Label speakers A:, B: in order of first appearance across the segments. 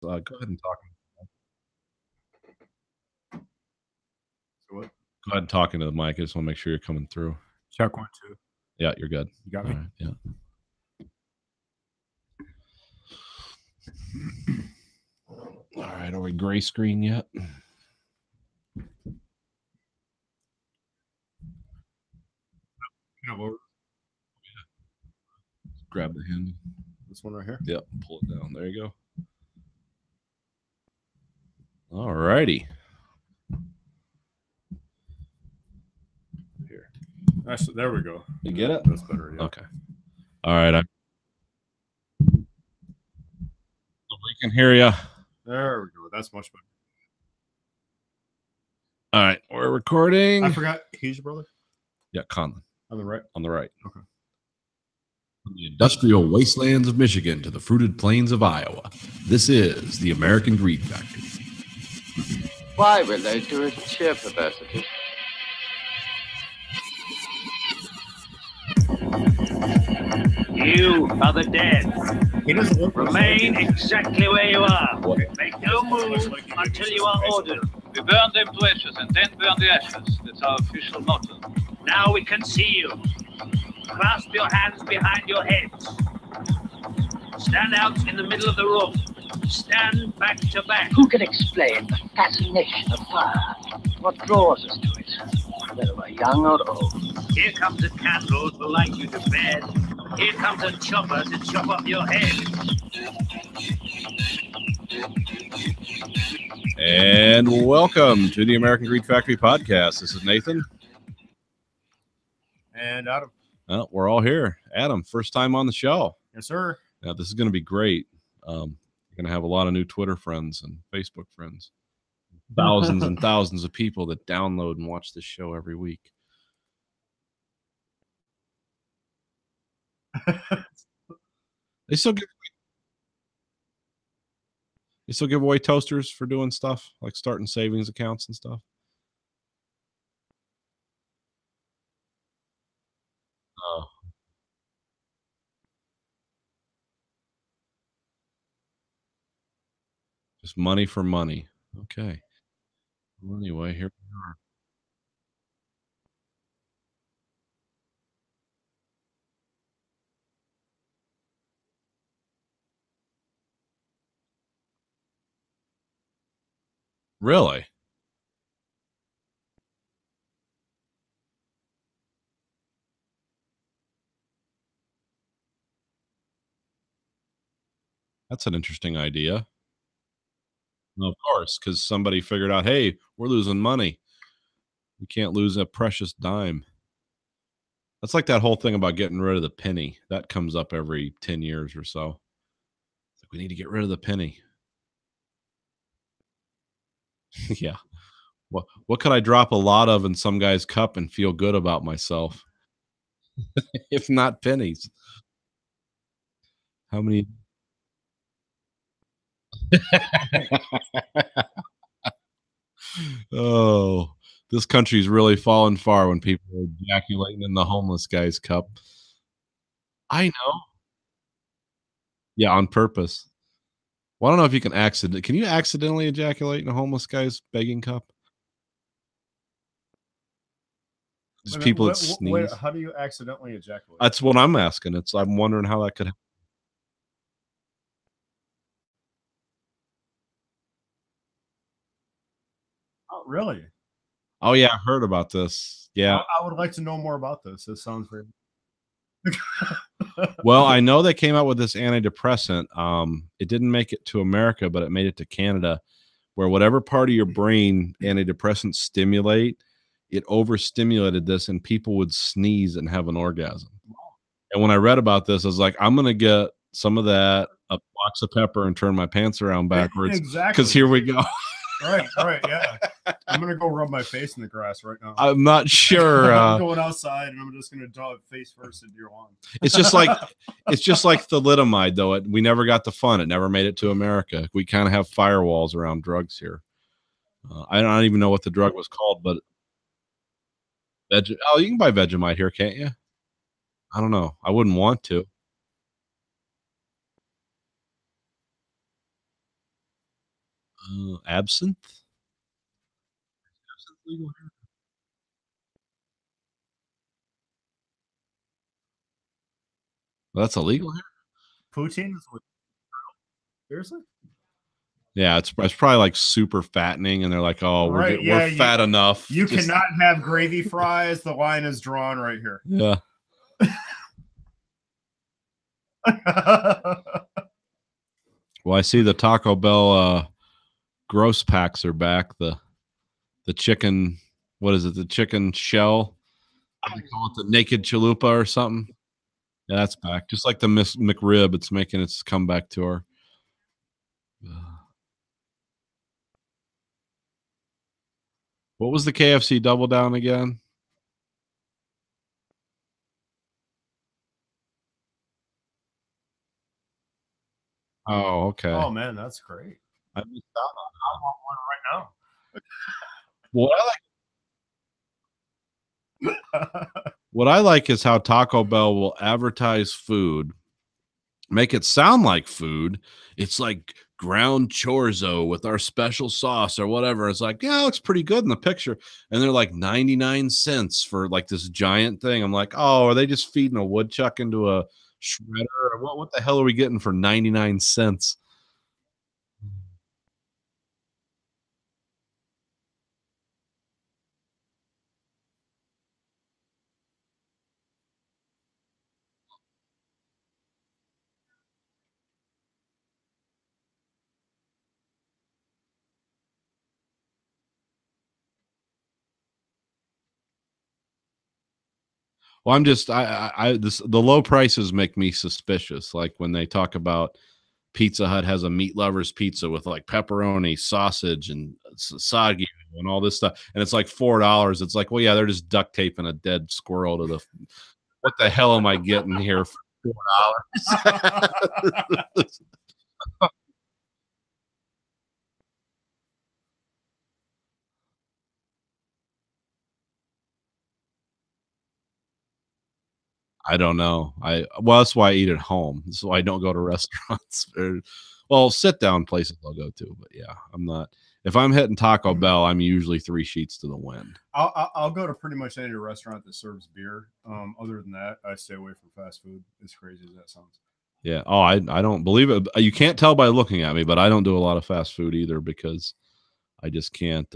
A: Go ahead and talk.
B: So what?
A: Go ahead and talk into the mic. I just want to make sure you're coming through.
B: Check 1, 2.
A: Yeah, you're good.
B: You got
A: All
B: me?
A: right, yeah. All right, are we gray screen yet? Grab the handle.
B: This one right here?
A: Yep, pull it down. There you go. All righty.
B: Here. Actually, there we go.
A: You get it?
B: That's better. Yeah.
A: Okay. All right. We can hear you.
B: There we go. That's much better.
A: All right, we're recording.
B: I forgot. He's your brother?
A: Yeah, Conlon.
B: On the right?
A: On the right.
B: Okay.
C: From the industrial wastelands of Michigan to the fruited plains of Iowa, this is the American Greed Factory.
D: Why relate to its sheer perversity?
E: You are the dead.
B: He doesn't look
E: Remain exactly where you are. Make no moves until you are ordered.
F: We burn them to ashes and then burn the ashes. That's our official motto.
E: Now we can see you. Clasp your hands behind your heads. Stand out in the middle of the room. Stand back to back.
G: Who can explain the fascination of fire? What draws us to it, whether we're young or old?
E: Here comes a candle to light you to bed. Here comes a chopper to chop off your head.
A: And welcome to the American Greed Factory podcast. This is Nathan.
B: And Adam.
A: We're all here. Adam, first time on the show.
B: Yes, sir.
A: Now, this is going to be great. You're going to have a lot of new Twitter friends and Facebook friends. Thousands and thousands of people that download and watch this show every week. They still give away toasters for doing stuff like starting savings accounts and stuff. Oh. Just money for money. Okay. Well, anyway, here we are. Really? That's an interesting idea. Well, of course, because somebody figured out, hey, we're losing money. We can't lose a precious dime. That's like that whole thing about getting rid of the penny. That comes up every 10 years or so. It's like we need to get rid of the penny. Yeah. What could I drop a lot of in some guy's cup and feel good about myself? If not pennies. How many? Oh, this country's really fallen far when people are ejaculating in the homeless guy's cup. I know. Yeah, on purpose. Well, I don't know if you can Can you accidentally ejaculate in a homeless guy's begging cup? Just people that sneeze.
B: How do you accidentally ejaculate?
A: That's what I'm asking. I'm wondering how that could happen.
B: Oh, really?
A: Oh yeah, I heard about this. Yeah.
B: I would like to know more about this. This sounds very.
A: Well, I know they came out with this antidepressant. It didn't make it to America, but it made it to Canada, where whatever part of your brain antidepressants stimulate, it overstimulated this, and people would sneeze and have an orgasm. And when I read about this, I was like, I'm gonna get some of that, a box of pepper, and turn my pants around backwards.
B: Exactly.
A: Because here we go.
B: Right, yeah. I'm gonna go rub my face in the grass right now.
A: I'm not sure.
B: I'm going outside, and I'm just gonna draw it face first into your lawn.
A: It's just like thalidomide, though. We never got the fun. It never made it to America. We kind of have firewalls around drugs here. I don't even know what the drug was called, but you can buy Vegemite here, can't you? I don't know. I wouldn't want to. Absinthe? That's illegal here?
B: Poutine is what? Seriously?
A: Yeah, it's probably like super fattening, and they're like, "Oh,
B: Right,
A: we're fat enough."
B: You
A: Just-
B: cannot have gravy fries. The line is drawn right here.
A: Yeah. Well, I see the Taco Bell gross packs are back. The chicken, what is it? The chicken shell? What do they call it? The naked chalupa or something? Yeah, that's back. Just like the Miss McRib, it's making its comeback tour. What was the KFC double down again? Oh, okay.
B: Oh man, that's great.
A: I missed out on
B: I want one
A: what I like.
B: right now.
A: What I like is how Taco Bell will advertise food, make it sound like food. It's like ground chorizo with our special sauce or whatever. It's like, yeah, it looks pretty good in the picture. And they're like 99 cents for like this giant thing. I'm like, oh, are they just feeding a woodchuck into a shredder? Or what the hell are we getting for 99 cents? Well, I'm just the low prices make me suspicious. Like when they talk about Pizza Hut has a meat lovers pizza with like pepperoni, sausage, and sagi and all this stuff, and it's like $4. It's like, well, yeah, they're just duct taping a dead squirrel to the. What the hell am I getting here for $4? I don't know. Well, that's why I eat at home. So I don't go to restaurants. Well, sit down places I'll go to, but yeah, I'm not. If I'm hitting Taco Bell, I'm usually 3 sheets to the wind.
B: I'll go to pretty much any restaurant that serves beer. Other than that, I stay away from fast food. As crazy as that sounds.
A: Yeah. Oh, I don't believe it. You can't tell by looking at me, but I don't do a lot of fast food either because I just can't.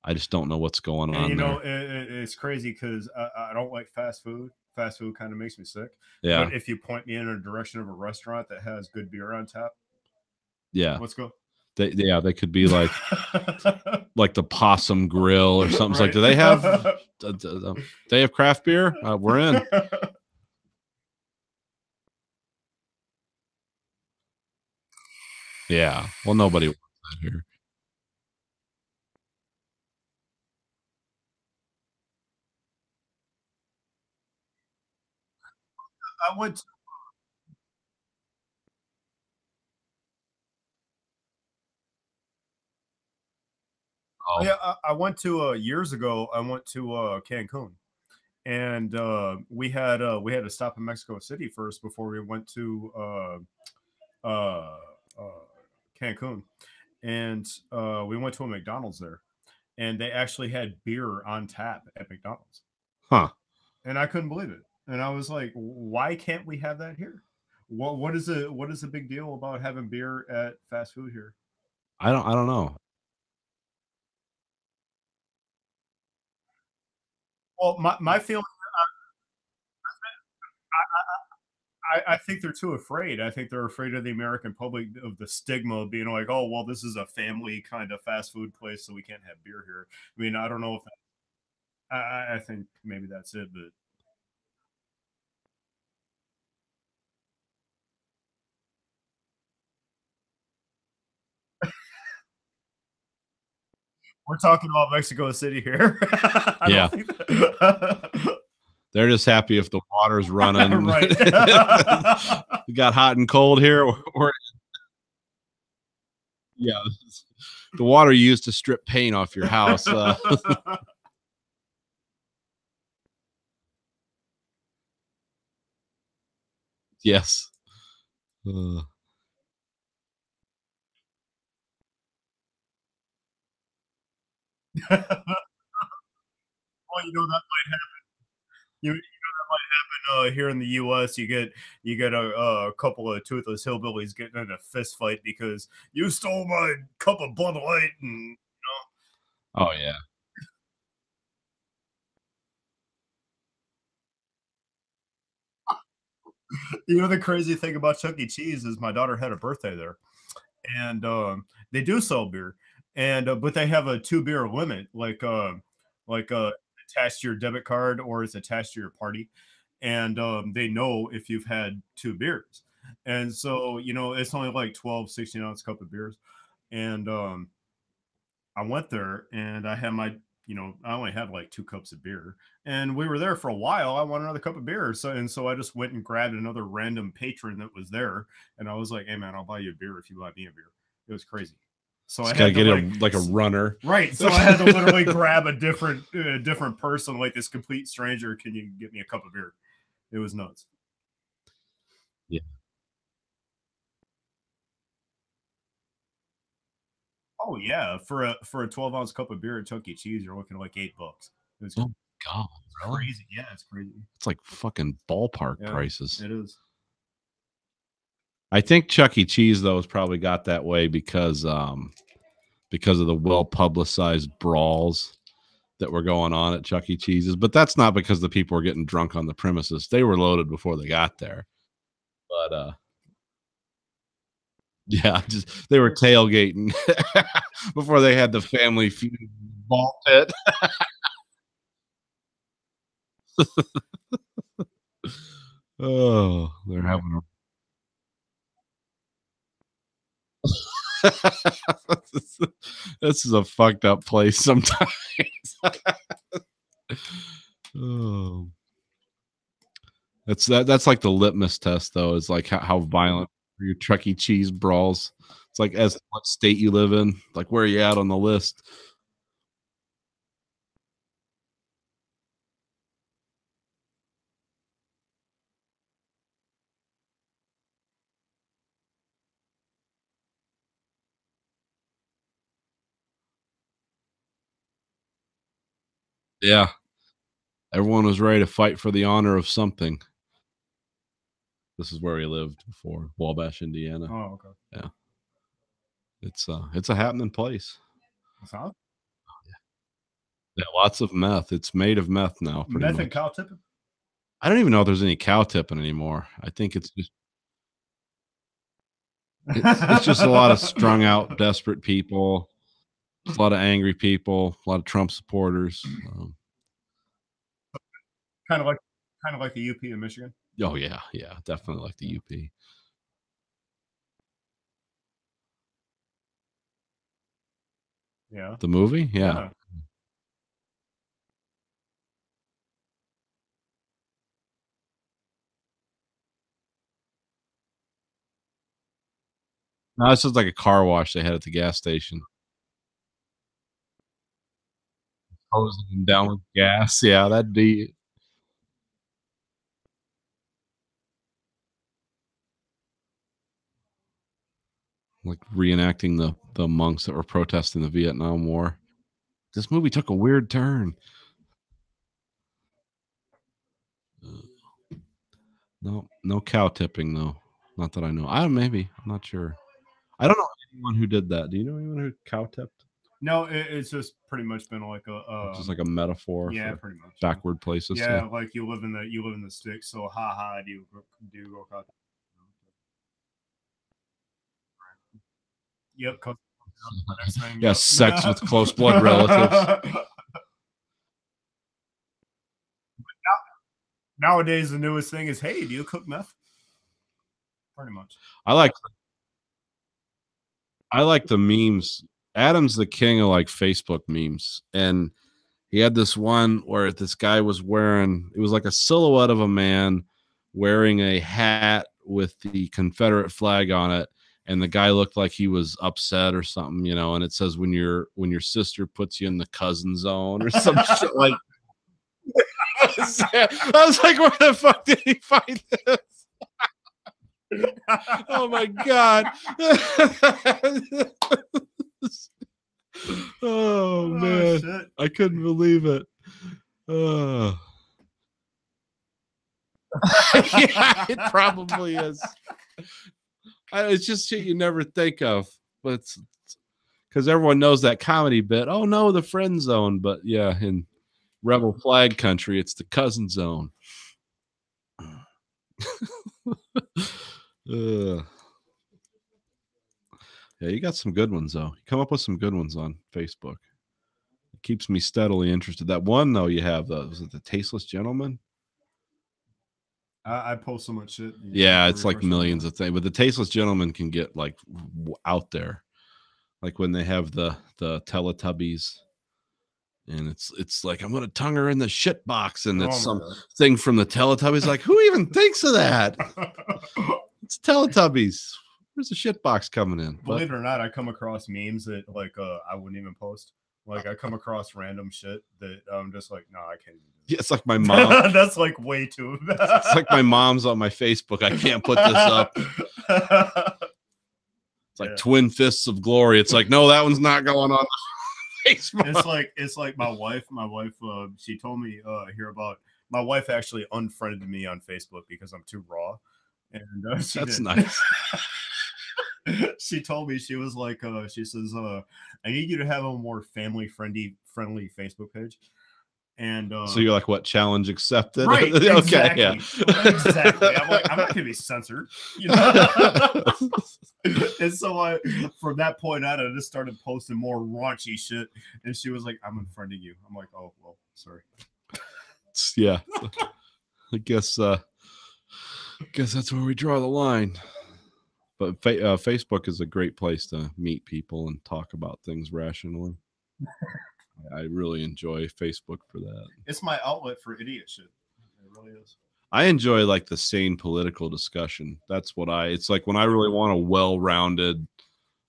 A: I just don't know what's going on.
B: And, you know,
A: there.
B: it's crazy because I don't like fast food. Fast food kind of makes me sick.
A: Yeah.
B: But if you point me in a direction of a restaurant that has good beer on tap,
A: Yeah.
B: let's go.
A: They could be like like the Possum Grill or something. Right. Like, do they have craft beer? We're in. Yeah. Well, nobody wants that here.
B: I went to
A: Oh.
B: Yeah, I went to years ago. I went to Cancun, and we had to stop in Mexico City first before we went to uh, Cancun, and we went to a McDonald's there, and they actually had beer on tap at McDonald's.
A: Huh?
B: And I couldn't believe it, and I was like, "Why can't we have that here? What is the big deal about having beer at fast food here?"
A: I don't know.
B: Well, my feeling, I think they're too afraid. I think they're afraid of the American public of the stigma of being like, oh, well, this is a family kind of fast food place, so we can't have beer here. I mean, I don't know if I think maybe that's it, but we're talking about Mexico City here.
A: Yeah. They're just happy if the water's running.
B: Right.
A: We got hot and cold here. Yeah, the water you used to strip paint off your house. Yes.
B: Well, you know that might happen. You know that might happen here in the U.S. You get a couple of toothless hillbillies getting in a fist fight because you stole my cup of Bud Light, and
A: Oh yeah.
B: you know the crazy thing about Chuck E. Cheese is my daughter had a birthday there, and they do sell beer, and but they have a 2 beer limit, like attached to your debit card or it's attached to your party, and they know if you've had 2 beers, and so it's only like 12 16-ounce cup of beers, and I went there and I had I only had like 2 cups of beer, and we were there for a while. I wanted another cup of beer, so I just went and grabbed another random patron that was there, and I was like, "Hey man, I'll buy you a beer if you buy me a beer." It was crazy. So I
A: Just gotta
B: had to
A: get like a runner.
B: right. So I had to literally grab a different person, like this complete stranger. Can you get me a cup of beer? It was nuts.
A: Yeah.
B: Oh yeah, for a 12-ounce cup of beer at Chuck E. Cheese, you're looking at like $8. It's
A: Oh God, really?
B: crazy. Yeah, it's crazy.
A: It's like fucking ballpark
B: Yeah,
A: prices.
B: It is.
A: I think Chuck E. Cheese though has probably got that way because of the well publicized brawls that were going on at Chuck E. Cheese's. But that's not because the people were getting drunk on the premises. They were loaded before they got there. But yeah, just they were tailgating before they had the family feud ball pit. Oh, they're having this is a fucked up place sometimes. Oh, that's like the litmus test though. Is like how violent are your Chuck E. Cheese brawls. It's like as what state you live in, like where are you at on the list. Yeah, everyone was ready to fight for the honor of something. This is where we lived before, Wabash, Indiana.
B: Oh, okay.
A: Yeah, it's a happening place.
B: Sound?
A: Yeah, lots of meth. It's made of meth now. Pretty
B: Meth and
A: much.
B: cow tipping?
A: I don't even know if there's any cow tipping anymore. I think it's just a lot of strung out, desperate people, a lot of angry people, a lot of Trump supporters.
B: Kind of like the UP in Michigan.
A: Oh yeah, definitely like the UP.
B: Yeah.
A: The movie, yeah. No, this is like a car wash they had at the gas station. Hosing them down with gas. Yeah, that'd be like reenacting the monks that were protesting the Vietnam War. This movie took a weird turn. No cow tipping though. Not that I know. Maybe. I'm not sure. I don't know anyone who did that. Do you know anyone who cow tipped?
B: No, it's just pretty much been like
A: just like a metaphor.
B: Yeah,
A: for
B: pretty much.
A: Backward places.
B: Yeah, like you live in the sticks. So do you go cow? Yep.
A: Yeah, sex with close blood relatives.
B: Nowadays, the newest thing is, hey, do you cook meth? Pretty much.
A: I like the memes. Adam's the king of like Facebook memes, and he had this one where this guy was wearing, it was like a silhouette of a man wearing a hat with the Confederate flag on it, and the guy looked like he was upset or something, and it says when your sister puts you in the cousin zone or some shit like. I was like, where the fuck did he find this? Oh my god. Oh man,
B: shit.
A: I couldn't believe it. Yeah, it probably is. It's just shit you never think of, but because everyone knows that comedy bit. Oh no, the friend zone. But yeah, in Rebel Flag country, it's the cousin zone. Yeah, you got some good ones though. You come up with some good ones on Facebook. It keeps me steadily interested. That one though you have, was it the Tasteless Gentleman?
B: I post so much shit.
A: Yeah, it's like millions of things. But the Tasteless Gentleman can get like out there, like when they have the Teletubbies, and it's like, I'm gonna tongue her in the shit box, and it's some thing from the Teletubbies. Like, who even thinks of that? It's Teletubbies. Where's the shit box coming in?
B: Believe it or not, I come across memes that like I wouldn't even post. Like I come across random shit that I'm just like, no, I can't even do this.
A: Yeah, it's like my mom.
B: That's like way too.
A: It's like my mom's on my Facebook. I can't put this up. It's like Twin Fists of Glory. It's like, no, that one's not going on Facebook.
B: It's like my wife. She told me here about my wife actually unfriended me on Facebook because I'm too raw. And
A: that's nice.
B: She told me, she was like, she says, I need you to have a more family friendly Facebook page. And
A: so you're like, what, challenge accepted?
B: Right.
A: Okay,
B: exactly,
A: yeah.
B: Exactly. I'm like, I'm not gonna be censored, you know. And so from that point on, I just started posting more raunchy shit. And she was like, I'm unfriending you. I'm like, oh well, sorry.
A: Yeah. I guess that's where we draw the line. But Facebook is a great place to meet people and talk about things rationally. I really enjoy Facebook for that.
B: It's my outlet for idiot shit. It really is.
A: I enjoy like the sane political discussion. That's what it's like when I really want a well-rounded,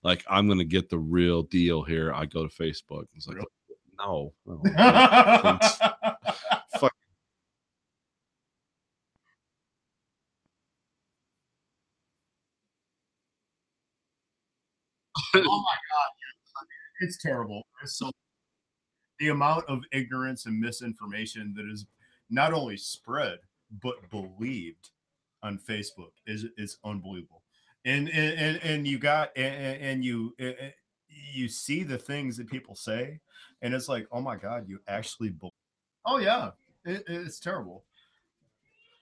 A: like I'm going to get the real deal here. I go to Facebook. It's like, no. Fuck.
B: Oh my God. It's terrible. It's so, the amount of ignorance and misinformation that is not only spread but believed on Facebook is unbelievable. And you got and you see the things that people say, and it's like, oh my God, you actually believe. Oh yeah, it's terrible.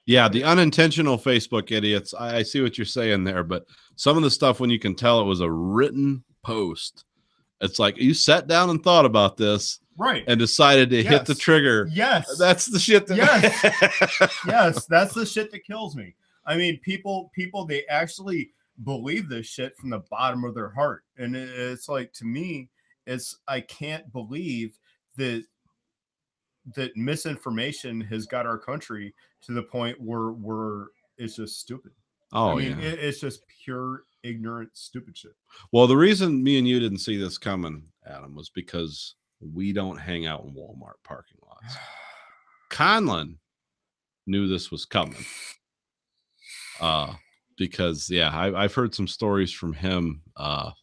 A: Yeah, the unintentional Facebook idiots. I see what you're saying there, but some of the stuff when you can tell it was a written post, it's like you sat down and thought about this,
B: right,
A: and decided to hit the trigger.
B: Yes,
A: that's the shit.
B: Yes, that's the shit that kills me. I mean, people, they actually believe this shit from the bottom of their heart, and it's like, to me, I can't believe that misinformation has got our country to the point where it's just stupid.
A: Oh,
B: I mean,
A: yeah.
B: It's just pure ignorant, stupid shit.
A: Well, the reason me and you didn't see this coming, Adam, was because we don't hang out in Walmart parking lots. Conlon knew this was coming. Because I've heard some stories from him that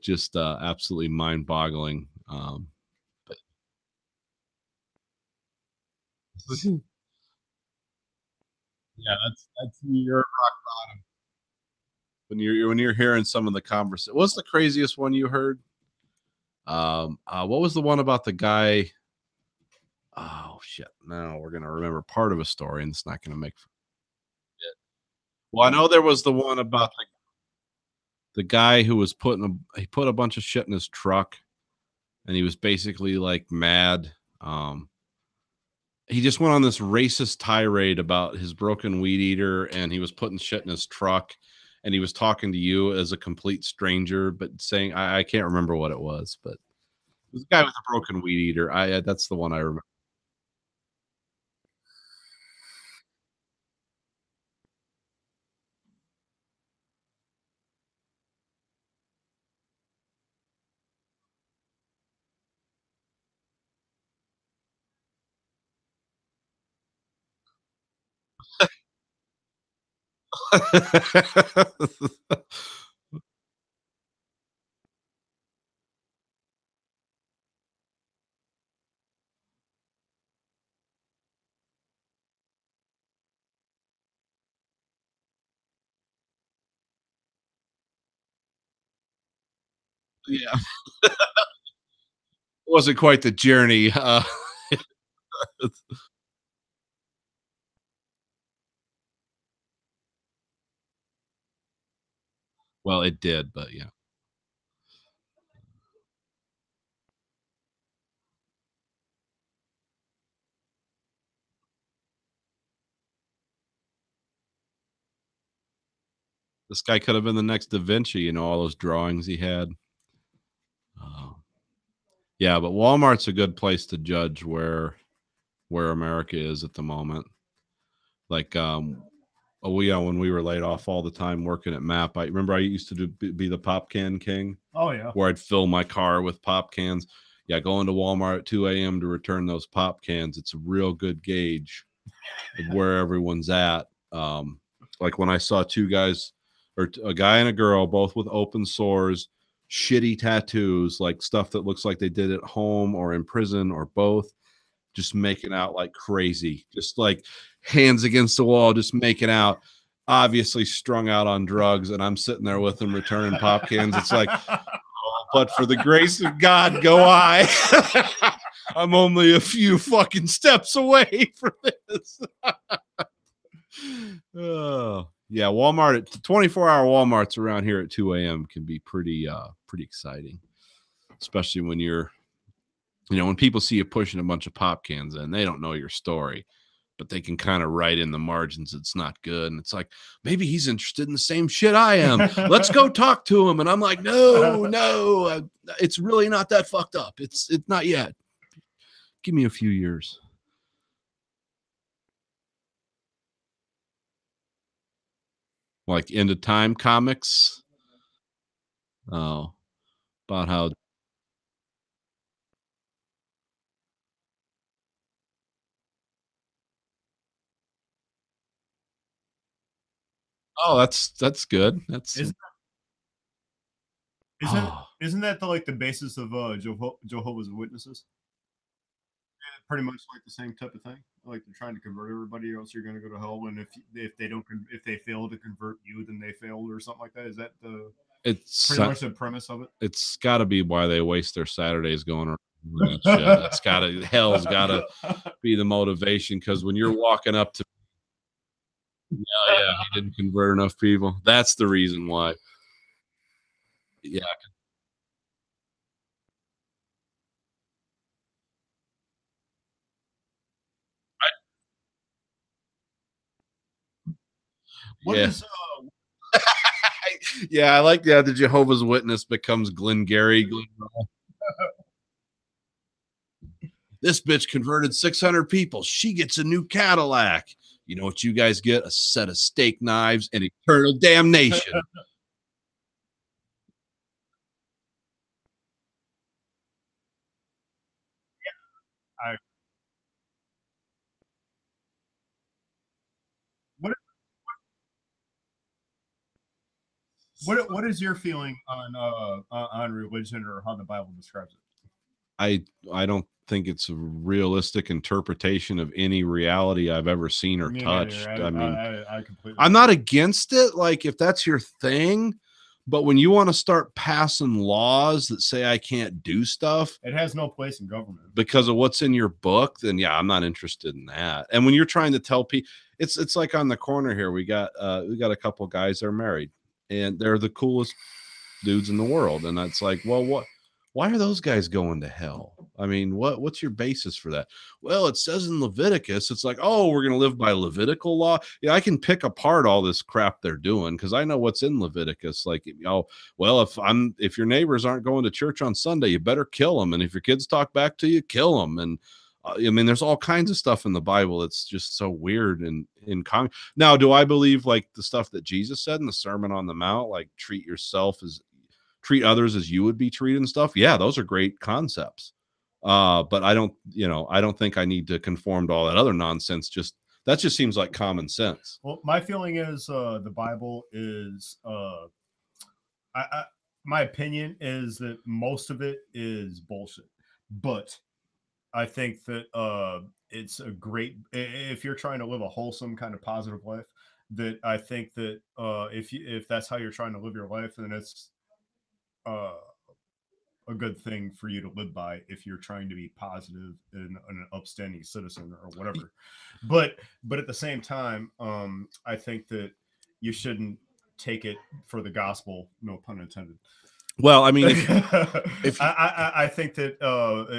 A: just absolutely mind-boggling. But yeah, that's your rock bottom. When you're hearing some of the conversation. What's the craziest one you heard? What was the one about the guy? Oh shit! No, we're gonna remember part of a story, and it's not gonna make it. Well, I know there was the one about the guy who was he put a bunch of shit in his truck, and he was basically like mad. He just went on this racist tirade about his broken weed eater, and he was putting shit in his truck, and he was talking to you as a complete stranger, but saying, I can't remember what it was, but it was a guy with a broken weed eater. That's the one I remember. Yeah. Wasn't quite the journey. Well, it did, but yeah. This guy could have been the next Da Vinci, all those drawings he had. Oh. Yeah, but Walmart's a good place to judge where America is at the moment. Like, when we were laid off all the time working at MAP, I remember I used to be the pop can king,
B: Oh yeah.
A: where I'd fill my car with pop cans. Yeah, going to Walmart at 2 a.m. to return those pop cans, it's a real good gauge of where everyone's at. Like when I saw two guys, or a guy and a girl, both with open sores, shitty tattoos, like stuff that looks like they did at home or in prison or both, just making out like crazy, just like hands against the wall, just making out, obviously strung out on drugs. And I'm sitting there with them returning pop cans. It's like, but for the grace of God, go I. I'm only a few fucking steps away from this. Oh, yeah. Walmart at 24-hour Walmarts around here at 2 a.m. can be pretty exciting, especially when when people see you pushing a bunch of pop cans in, they don't know your story, but they can kind of write in the margins it's not good. And it's like, maybe he's interested in the same shit I am. Let's go talk to him. And I'm like, no, it's really not that fucked up. It's not yet. Give me a few years. Like End of Time comics. Oh, about how. Oh, that's good. That's
B: Isn't that the basis of Jehovah's Witnesses? Pretty much like the same type of thing. Like they're trying to convert everybody, or else you're going to go to hell. And if they fail to convert you, then they failed, or something like that. Is that
A: it's
B: pretty much the premise of it?
A: It's got to be why they waste their Saturdays going around that shit. It's got to, hell's got to be the motivation, because when you're walking up to, yeah, he didn't convert enough people. That's the reason why. Yeah.
B: What
A: Yeah.
B: is
A: Yeah, I like that. The Jehovah's Witness becomes Glengarry. This bitch converted 600 people. She gets a new Cadillac. You know what you guys get? A set of steak knives and eternal damnation.
B: I what what is your feeling on religion, or how the Bible describes it?
A: I don't think it's a realistic interpretation of any reality I've ever seen or touched. I mean,
B: I completely.
A: I'm not against it, like if that's your thing, but when you want to start passing laws that say I can't do stuff,
B: It has no place in government.
A: because of what's in your book, then yeah, I'm not interested in that. And when you're trying to tell people, it's like on the corner here, we got a couple guys that are married, and they're the coolest dudes in the world, and it's like, well, why are those guys going to hell? I mean, what's your basis for that? Well, it says in Leviticus. It's like, oh, we're going to live by Levitical law. Yeah, I can pick apart all this crap they're doing because I know what's in Leviticus. Like, well, if your neighbors aren't going to church on Sunday, you better kill them, and if your kids talk back to you, kill them. And I mean, there's all kinds of stuff in the Bible that's just so weird. And now, do I believe like the stuff that Jesus said in the Sermon on the Mount, like treat others as you would be treated and stuff? Yeah, those are great concepts. But I don't think I need to conform to all that other nonsense. That just seems like common sense.
B: Well, my feeling is the Bible is my opinion is that most of it is bullshit. But I think that it's a great, if you're trying to live a wholesome kind of positive life, that I think that if that's how you're trying to live your life, then it's a good thing for you to live by if you're trying to be positive and an upstanding citizen or whatever. But at the same time, I think that you shouldn't take it for the gospel, no pun intended.
A: Well, I mean,
B: if I think that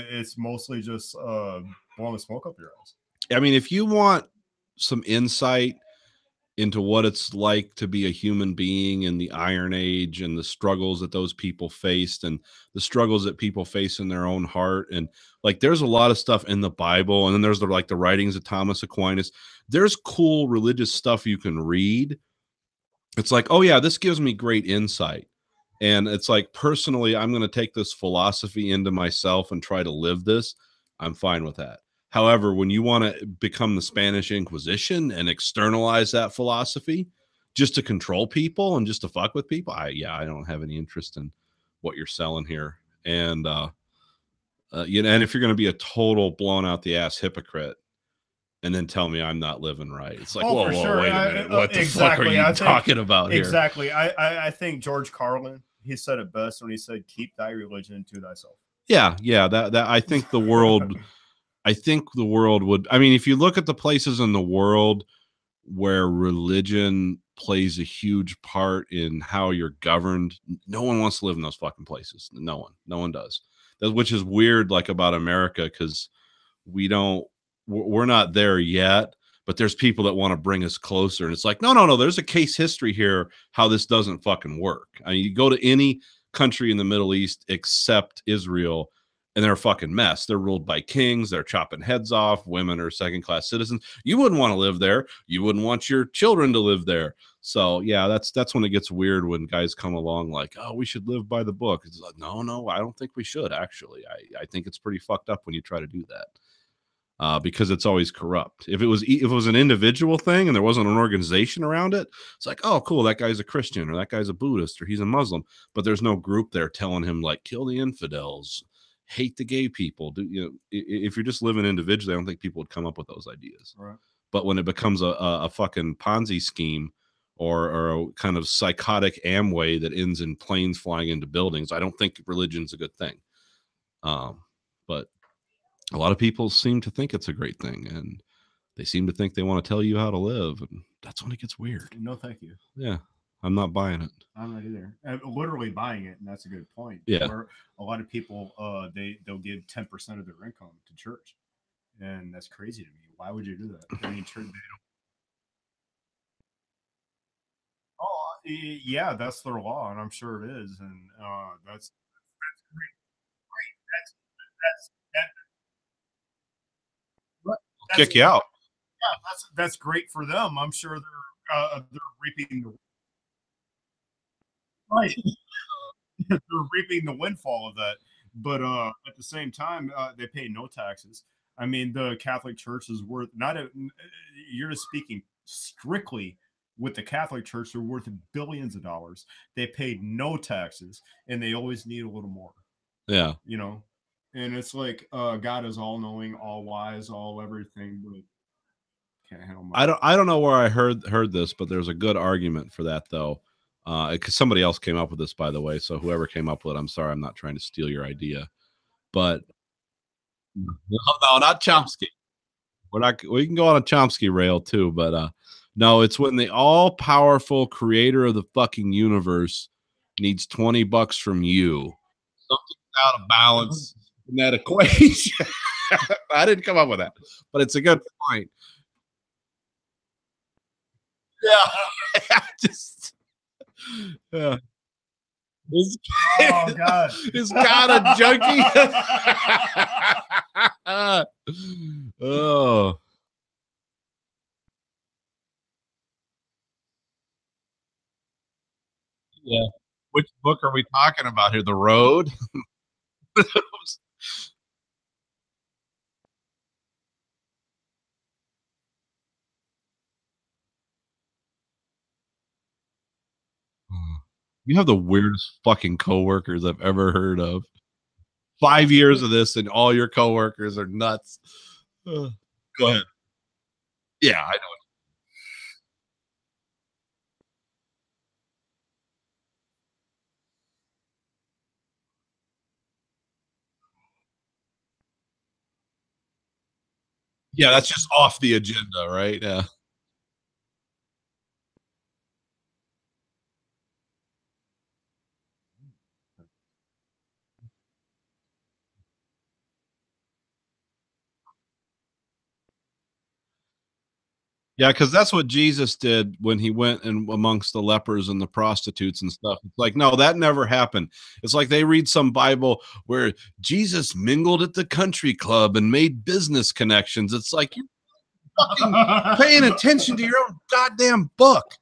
B: it's mostly just blowing the smoke up your ass.
A: I mean, if you want some insight into what it's like to be a human being in the Iron Age and the struggles that those people faced and the struggles that people face in their own heart, and like there's a lot of stuff in the Bible, and then there's the writings of Thomas Aquinas. There's cool religious stuff you can read. It's like, oh yeah, this gives me great insight. And it's like, personally, I'm going to take this philosophy into myself and try to live this. I'm fine with that. However, when you want to become the Spanish Inquisition and externalize that philosophy just to control people and just to fuck with people, I don't have any interest in what you're selling here. And and if you're going to be a total blown out the ass hypocrite and then tell me I'm not living right, it's like, whoa,
B: sure.
A: Wait a minute, what the fuck are you talking about here?
B: Exactly. I think George Carlin, he said it best when he said, "Keep thy religion to thyself."
A: Yeah. That I think the world. I think the world would, I mean, if you look at the places in the world where religion plays a huge part in how you're governed, no one wants to live in those fucking places. No one does. Which is weird, like about America, because we're not there yet, but there's people that want to bring us closer. And it's like, no, there's a case history here how this doesn't fucking work. I mean, you go to any country in the Middle East except Israel, and they're a fucking mess. They're ruled by kings. They're chopping heads off. Women are second-class citizens. You wouldn't want to live there. You wouldn't want your children to live there. So yeah, that's when it gets weird when guys come along like, oh, we should live by the book. It's like, no, I don't think we should. Actually, I think it's pretty fucked up when you try to do that, because it's always corrupt. If it was an individual thing and there wasn't an organization around it, it's like, oh, cool, that guy's a Christian or that guy's a Buddhist or he's a Muslim, but there's no group there telling him like, kill the infidels, hate the gay people. If you're just living individually, I don't think people would come up with those ideas.
B: Right.
A: But when it becomes a fucking Ponzi scheme or a kind of psychotic Amway that ends in planes flying into buildings, I don't think religion's a good thing. But a lot of people seem to think it's a great thing, and they seem to think they want to tell you how to live, and that's when it gets weird.
B: No, thank you.
A: Yeah. I'm not buying it.
B: I'm not either. I'm literally buying it, and that's a good point.
A: Yeah.
B: Where a lot of people, they'll give 10% of their income to church, and that's crazy to me. Why would you do that? I mean, church. Oh, yeah, that's their law, and I'm sure it is, and that's great.
A: Kick you out.
B: Yeah, that's great for them. I'm sure they're reaping the right. They're reaping the windfall of that, but at the same time, they pay no taxes. I mean, the Catholic Church is worth you're just speaking strictly with the Catholic Church, they're worth billions of dollars. They paid no taxes, and they always need a little more.
A: Yeah.
B: And it's like God is all knowing, all wise, all everything, but can't handle my
A: I don't know where I heard this, but there's a good argument for that though. Because somebody else came up with this, by the way. So whoever came up with it, I'm sorry, I'm not trying to steal your idea. But no, not Chomsky. We can go on a Chomsky rail too, but no, it's when the all-powerful creator of the fucking universe needs $20 from you. Something's out of balance in that equation. I didn't come up with that, but it's a good point. Yeah. Yeah.
B: Oh God!
A: Is God a junkie? Oh. Yeah. Which book are we talking about here? The Road? You have the weirdest fucking coworkers I've ever heard of. 5 years of this, and all your coworkers are nuts. Go ahead. Yeah, I know. Yeah, that's just off the agenda, right? Yeah. Yeah, because that's what Jesus did when he went and amongst the lepers and the prostitutes and stuff. It's like, no, that never happened. It's like they read some Bible where Jesus mingled at the country club and made business connections. It's like you're fucking paying attention to your own goddamn book.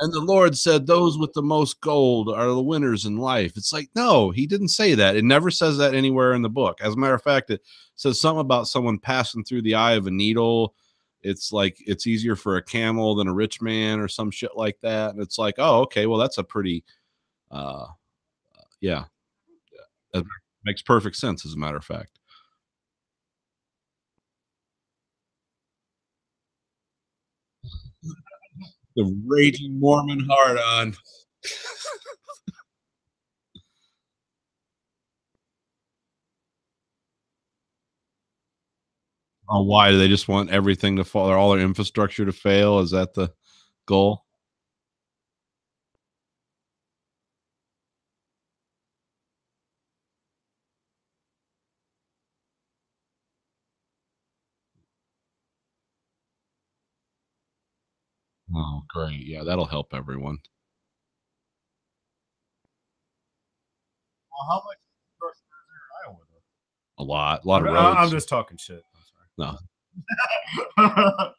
A: And the Lord said, those with the most gold are the winners in life. It's like, no, he didn't say that. It never says that anywhere in the book. As a matter of fact, it says something about someone passing through the eye of a needle. It's like it's easier for a camel than a rich man or some shit like that. And it's like, oh, okay, well, that's a pretty uh yeah, that makes perfect sense, as a matter of fact. The raging Mormon hard on. Oh, why do they just want everything to fall, all their infrastructure to fail? Is that the goal? Oh, great. Yeah, that'll help everyone.
B: Well, how much infrastructure is there in Iowa, though?
A: A lot of
B: I'm
A: roads.
B: just talking shit.
A: No.
B: I'm sorry.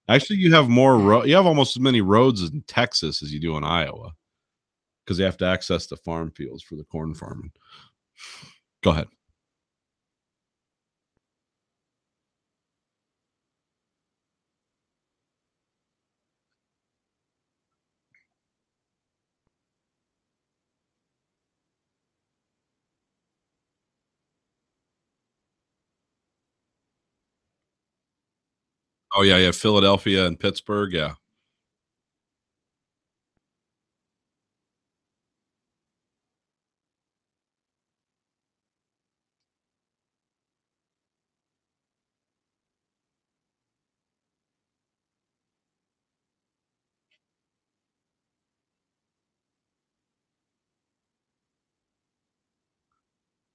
A: Actually, you have you have almost as many roads in Texas as you do in Iowa because you have to access the farm fields for the corn farming. Go ahead. Oh yeah, yeah, Philadelphia and Pittsburgh. Yeah.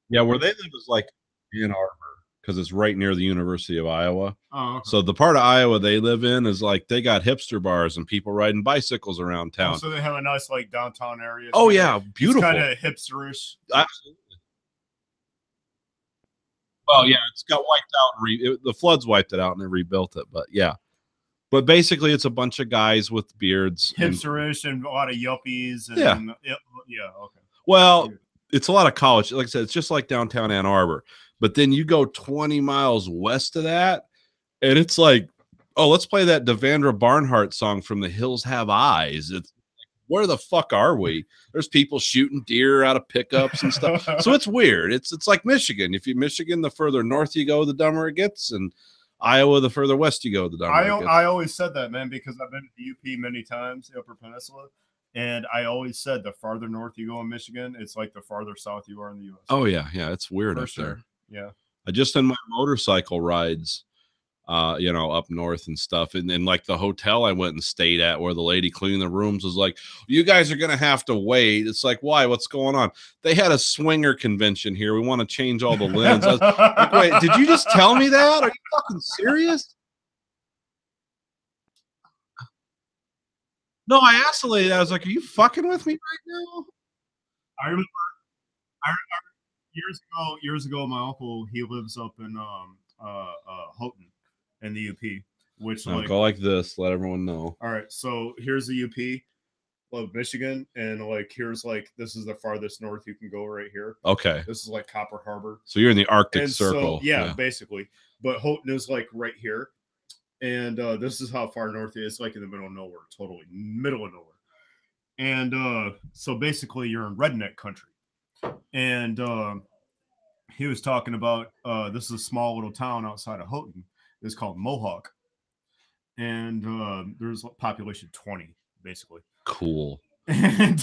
A: Yeah, where they live is like Ann Arbor because it's right near the University of Iowa.
B: Oh, okay.
A: So the part of Iowa they live in is like they got hipster bars and people riding bicycles around
B: Oh,
A: town.
B: so they have a nice like downtown area.
A: Oh yeah, beautiful.
B: Kind of hipsterish.
A: Absolutely. Well, yeah, it's got wiped out. The floods wiped it out and they rebuilt it. But yeah, but basically, it's a bunch of guys with beards,
B: Hipsterish and a lot of yuppies. And,
A: Yeah.
B: Yeah. Okay.
A: Well, it's a lot of college. Like I said, it's just like downtown Ann Arbor. But then you go 20 miles west of that, and it's like, oh, let's play that Devendra Barnhart song from The Hills Have Eyes. It's where the fuck are we? There's people shooting deer out of pickups and stuff. So it's weird. It's like Michigan. If you Michigan, the further north you go, the dumber it gets, and Iowa, the further west you go, the dumber it gets.
B: I always said that, man, because I've been to the UP many times, the Upper Peninsula, and I always said the farther north you go in Michigan, it's like the farther south you are in the U.S.
A: Oh yeah, yeah, it's weird
B: For
A: up
B: sure.
A: there.
B: Yeah.
A: I just in my motorcycle rides, up north and stuff. And then like the hotel I went and stayed at where the lady cleaning the rooms was like, you guys are going to have to wait. It's like, why? What's going on? They had a swinger convention here. We want to change all the linens. I was like, wait, did you just tell me that? Are you fucking serious? No, I asked the lady, I was like, are you fucking with me right now?
B: I remember years ago, my uncle, he lives up in Houghton in the UP, which
A: No,
B: like
A: go like this. Let everyone know.
B: all right, so here's the UP of Michigan, and like here's like this is the farthest north you can go right here.
A: Okay.
B: This is like Copper Harbor.
A: So you're in the Arctic
B: And
A: Circle.
B: so yeah, basically. But Houghton is like right here. And this is how far north it is, like in the middle of nowhere, totally middle of nowhere. And so basically you're in redneck country. And he was talking about this is a small little town outside of Houghton. It's called Mohawk. And there's a population 20, basically.
A: Cool.
B: And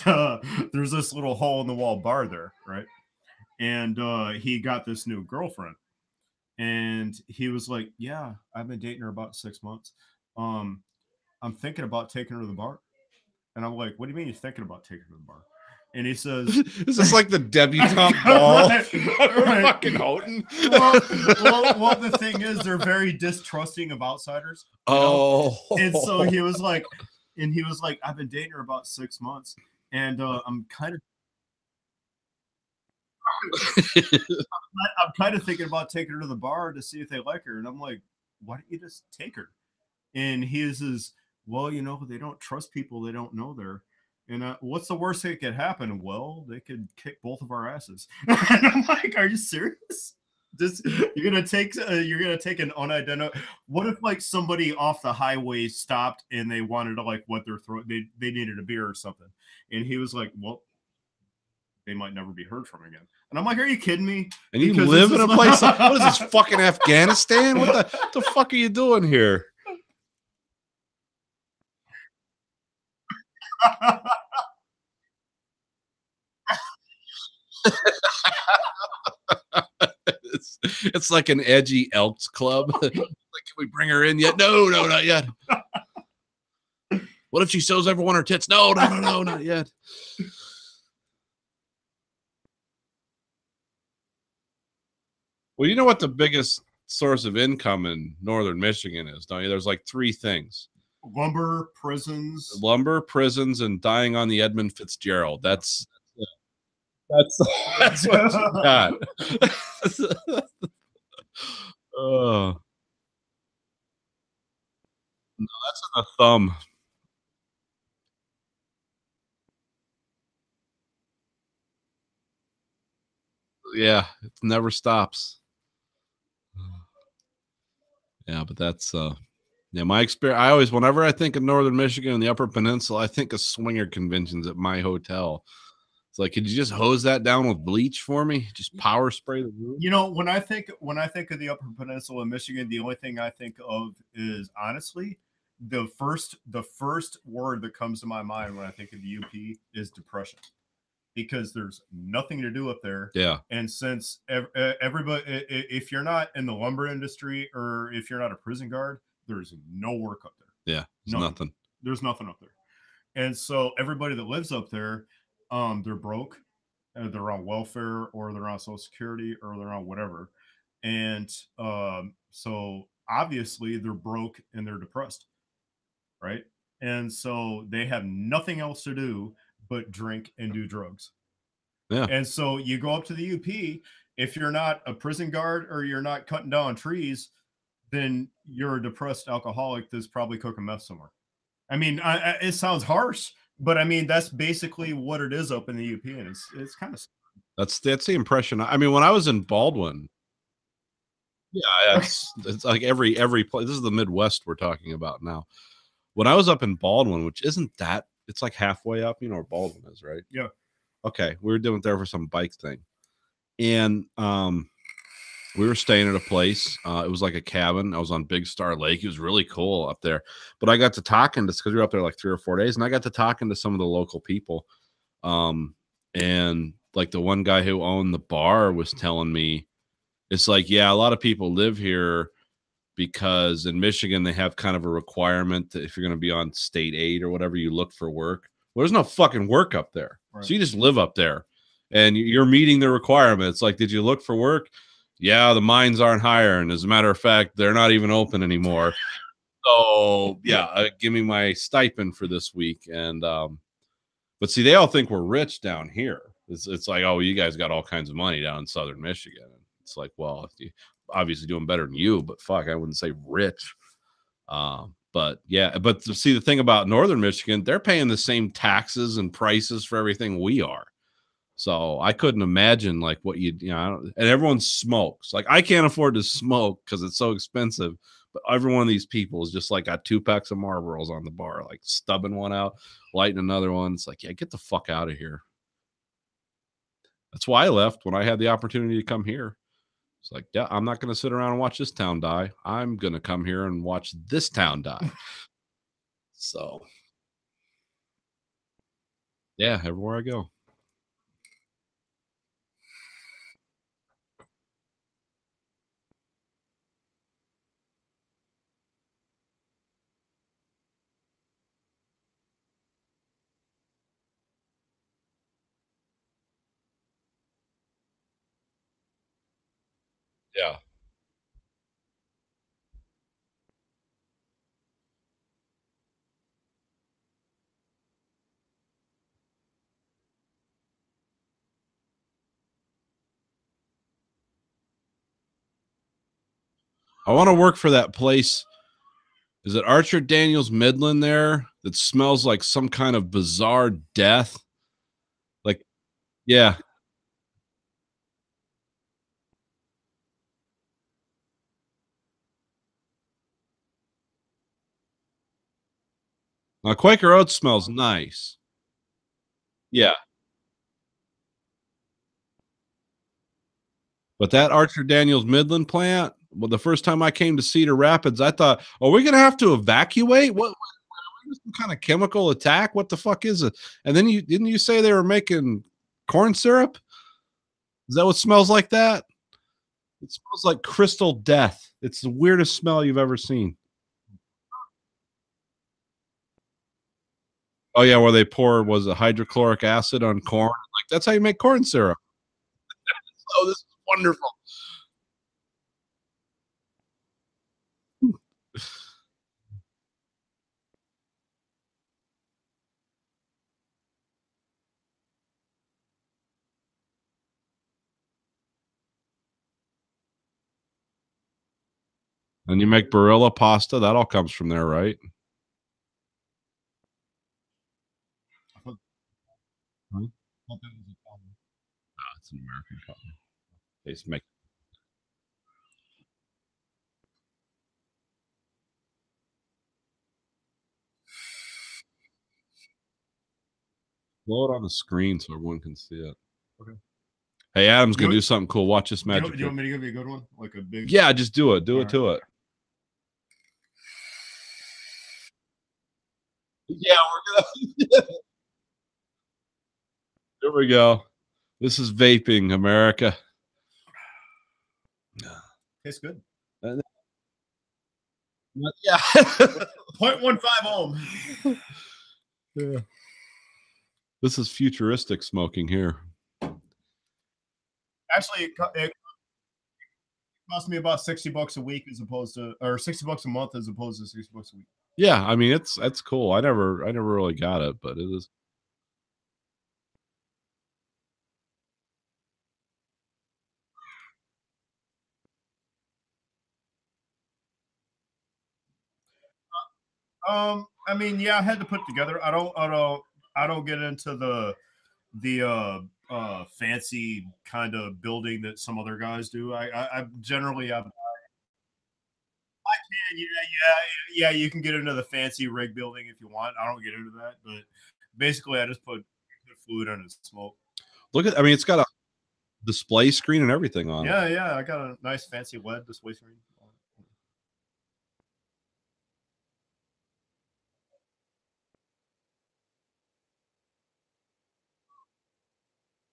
B: there's this little hole in the wall bar there, right? and he got this new girlfriend, and he was like, "Yeah, I've been dating her about 6 months. Um, I'm thinking about taking her to the bar." And I'm like, "What do you mean you're thinking about taking her to the bar?" And he says,
A: Is this like the debutante ball?
B: Right, right.
A: Fucking Houghton.
B: well, the thing is, they're very distrusting of outsiders. You know?
A: Oh,
B: And so he was like, "I've been dating her about 6 months, and I'm kind of thinking about taking her to the bar to see if they like her." And I'm like, "Why don't you just take her?" And he says, "Well, they don't trust people they don't know there. And what's the worst that could happen? Well, they could kick both of our asses." And I'm like, "Are you serious? You're gonna take an unidentified? What if like somebody off the highway stopped and they wanted to like wet their throat? They needed a beer or something." And he was like, "Well, they might never be heard from again." And I'm like, "Are you kidding me?"
A: and you
B: Because
A: live
B: this
A: in a
B: is-
A: place. What is this, fucking Afghanistan? What the fuck are you doing here? It's like an edgy Elks Club. Like, can we bring her in yet? No, not yet. What if she shows everyone her tits? No, not yet. Well, you know what the biggest source of income in northern Michigan is, don't you? There's like three things:
B: Lumber, prisons.
A: lumber, prisons, and dying on the Edmund Fitzgerald. That's what you got. Oh, no, that's in the thumb. Yeah, it never stops. Yeah, but that's yeah, my experience. I always, whenever I think of northern Michigan and the Upper Peninsula, I think of swinger conventions at my hotel. It's like, could you just hose that down with bleach for me? Just power spray the room.
B: When I think of the Upper Peninsula of Michigan, the only thing I think of is honestly the first word that comes to my mind when I think of the UP is depression, because there's nothing to do up there.
A: Yeah,
B: And since everybody, if you're not in the lumber industry or if you're not a prison guard, there's no work up there.
A: yeah, it's
B: No.
A: nothing.
B: There's nothing up there. And so everybody that lives up there, they're broke, they're on welfare, or they're on Social Security, or they're on whatever. And so obviously they're broke and they're depressed, right? And so they have nothing else to do but drink and do drugs.
A: Yeah.
B: And so you go up to the UP, if you're not a prison guard or you're not cutting down trees, then you're a depressed alcoholic that's probably cooking meth somewhere. I mean, it sounds harsh, but I mean that's basically what it is up in the UP, and it's kind of
A: That's the impression. I mean, when I was in Baldwin, yeah, it's like every place. This is the Midwest we're talking about now. When I was up in Baldwin, which isn't that, it's like halfway up. You know where Baldwin is, right?
B: Yeah.
A: Okay, we were doing it there for some bike thing, and we were staying at a place. It was like a cabin. I was on Big Star Lake. It was really cool up there. But I got to talking to, because we were up there like 3 or 4 days, and I got to talking to some of the local people. And like the one guy who owned the bar was telling me, it's like, yeah, a lot of people live here because in Michigan they have kind of a requirement that if you're going to be on state aid or whatever, you look for work. Well, there's no fucking work up there.
B: Right.
A: So you just live up there and you're meeting the requirements. Like, did you look for work? Yeah, the mines aren't hiring. As a matter of fact, they're not even open anymore. So yeah, give me my stipend for this week. And but see, they all think we're rich down here. It's like, oh, you guys got all kinds of money down in southern Michigan. It's like, well, obviously doing better than you, but fuck, I wouldn't say rich. But yeah, but see, the thing about northern Michigan, they're paying the same taxes and prices for everything we are. So I couldn't imagine like what and everyone smokes. Like, I can't afford to smoke because it's so expensive. But every one of these people is just like got 2 packs of Marlboros on the bar, like stubbing one out, lighting another one. It's like, yeah, get the fuck out of here. That's why I left when I had the opportunity to come here. It's like, yeah, I'm not going to sit around and watch this town die. I'm going to come here and watch this town die. So, yeah, everywhere I go. Yeah. I want to work for that place. Is it Archer Daniels Midland there that smells like some kind of bizarre death? Like, yeah. Now, Quaker Oats smells nice. Yeah. But that Archer Daniels Midland plant, well, the first time I came to Cedar Rapids, I thought, are we going to have to evacuate? What some kind of chemical attack? What the fuck is it? And then didn't you say they were making corn syrup? Is that what smells like that? It smells like crystal death. It's the weirdest smell you've ever seen. Oh yeah, where they pour was a hydrochloric acid on corn. Like that's how you make corn syrup. Oh, this is wonderful. And you make Barilla pasta. That all comes from there, right? It's an American company. They just make. Blow it on the screen so everyone can see it.
B: Okay.
A: Hey, Adam's gonna do something cool. Watch this magic.
B: Do you want me to give you a good one? Like a big.
A: Yeah, just do it. Do it to it. Yeah, we're gonna. There we go. This is vaping, America.
B: Tastes good.
A: Yeah.
B: 0.15 ohm.
A: Yeah. This is futuristic smoking here.
B: Actually, it cost me about $60 a week as opposed to, or $60 a month as opposed to $60 a week.
A: Yeah, I mean that's cool. I never really got it, but it is.
B: I mean, yeah, I had to put it together. I don't get into the fancy kind of building that some other guys do. I generally I can, yeah, you can get into the fancy rig building if you want. I don't get into that, but basically I just put fluid on his smoke.
A: Look at, I mean, it's got a display screen and everything on it.
B: Yeah, I got a nice fancy LED display screen.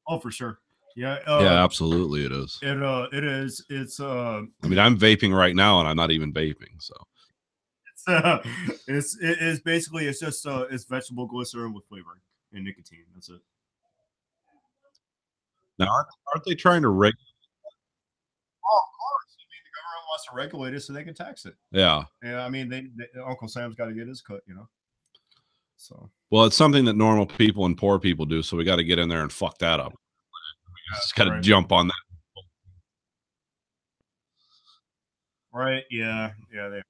B: Oh, for sure. Yeah.
A: Yeah, absolutely, it is.
B: It is. It's.
A: I mean, I'm vaping right now, and I'm not even vaping. So.
B: It's basically it's just it's vegetable glycerin with flavoring and nicotine. That's it.
A: Now, aren't they trying to regulate?
B: Oh, of course. I mean, the government wants to regulate it so they can tax it.
A: Yeah.
B: Yeah. I mean, they Uncle Sam's got to get his cut, you know. So.
A: Well, it's something that normal people and poor people do, so we got to get in there and fuck that up. We just got to jump on that.
B: Right. Yeah. Yeah.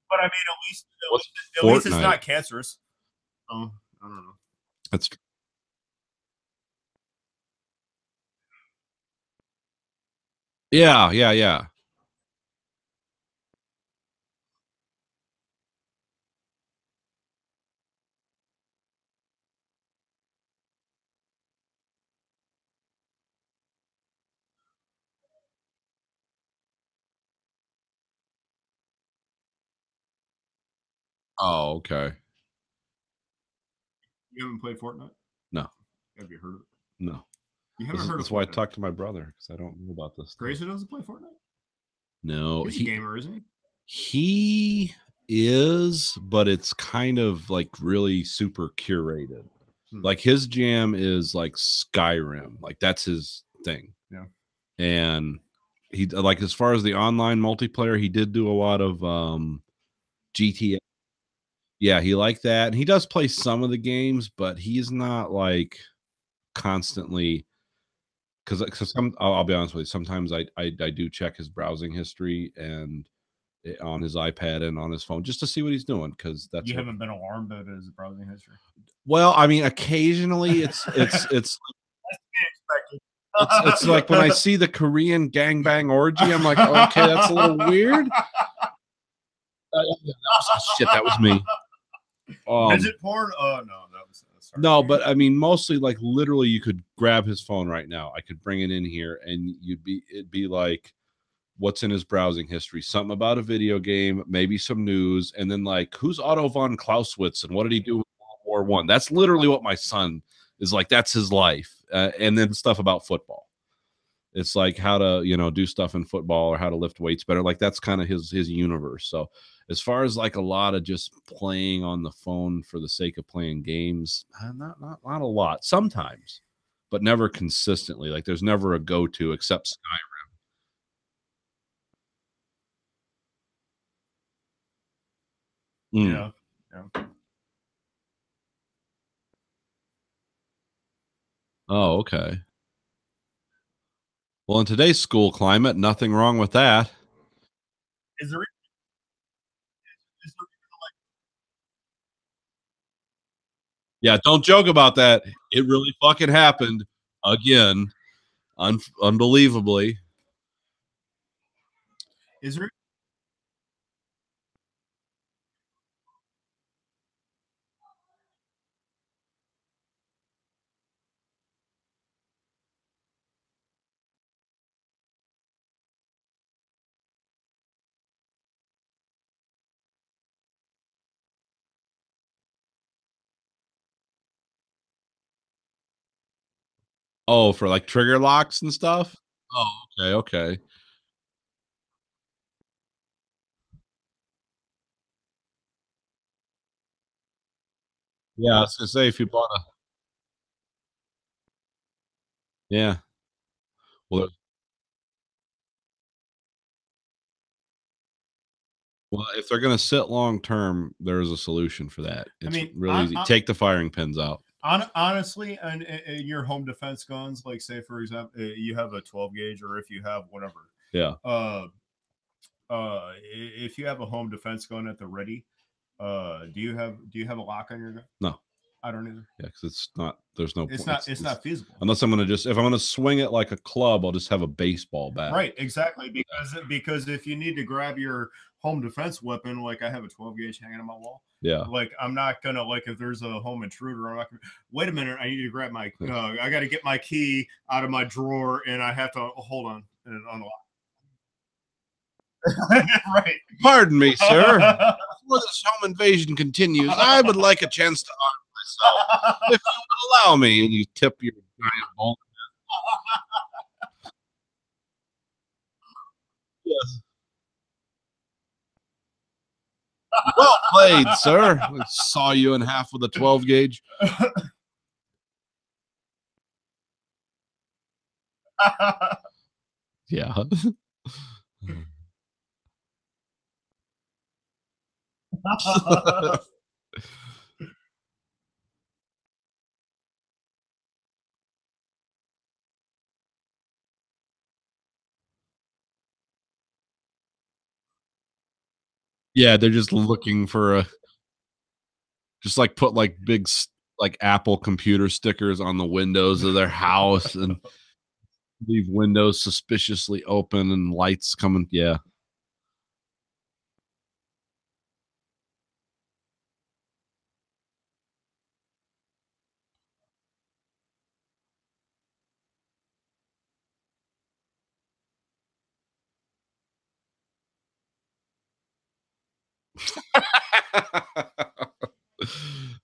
B: But I mean, at least it's not cancerous. Oh, I don't know.
A: That's. Yeah. Oh, okay.
B: You haven't played Fortnite?
A: No.
B: Have you heard of it?
A: No.
B: You haven't heard of it?
A: That's why I talked to my brother, because I don't know about this.
B: Grayson doesn't play Fortnite?
A: No.
B: He's a gamer, isn't he?
A: He is, but it's kind of like really super curated. Like his jam is like Skyrim. Like that's his thing.
B: Yeah.
A: And he like as far as the online multiplayer, he did do a lot of GTA. Yeah, he liked that. And he does play some of the games, but he's not like constantly because I'll be honest with you, sometimes I do check his browsing history and on his iPad and on his phone just to see what he's doing because that's
B: You haven't been alarmed at his browsing history.
A: well, I mean, occasionally it's like when I see the Korean gangbang orgy, I'm like, okay, that's a little weird. Shit, that was me.
B: Midget porn? Oh no, that was sorry.
A: No, but I mean, mostly like literally, you could grab his phone right now. I could bring it in here, and it'd be like, what's in his browsing history? Something about a video game, maybe some news, and then like, who's Otto von Clausewitz, and what did he do with World War I? That's literally what my son is like. That's his life, and then stuff about football. It's like how to do stuff in football or how to lift weights better. Like that's kind of his universe. So as far as like a lot of just playing on the phone for the sake of playing games, not a lot. Sometimes, but never consistently. Like there's never a go-to except Skyrim.
B: Yeah.
A: Oh, okay. Well, in today's school climate, nothing wrong with that.
B: Is there
A: Yeah, don't joke about that. It really fucking happened again, unbelievably.
B: Is there
A: Oh, for like trigger locks and stuff? Oh, okay. Yeah, I was gonna say if you bought a yeah. Well, well, if they're gonna sit long term, there is a solution for that. It's
B: mean,
A: really easy. Take the firing pins out.
B: honestly, and your home defense guns, like say for example, you have a 12 gauge, or if you have whatever,
A: Yeah.
B: If you have a home defense gun at the ready, do you have a lock on your gun?
A: No.
B: I don't either.
A: Yeah, because it's not. There's no.
B: It's
A: point.
B: not. It's not feasible.
A: Unless I'm gonna if I'm gonna swing it like a club, I'll just have a baseball bat.
B: Right. Exactly. Because if you need to grab your home defense weapon, like I have a 12 gauge hanging on my wall.
A: Yeah.
B: Like I'm not gonna like if there's a home intruder, I'm not gonna wait a minute. I need to grab my. I got to get my key out of my drawer, and I have to hold on and unlock. Right.
A: Pardon me, sir. Before this home invasion continues, I would like a chance to arm myself. If you would allow me, and you tip your giant bowl. Yes. Well played, sir. I saw you in half with a 12 gauge. Yeah. Yeah, they're just looking for just like put like big like Apple computer stickers on the windows of their house and leave windows suspiciously open and lights coming. Yeah.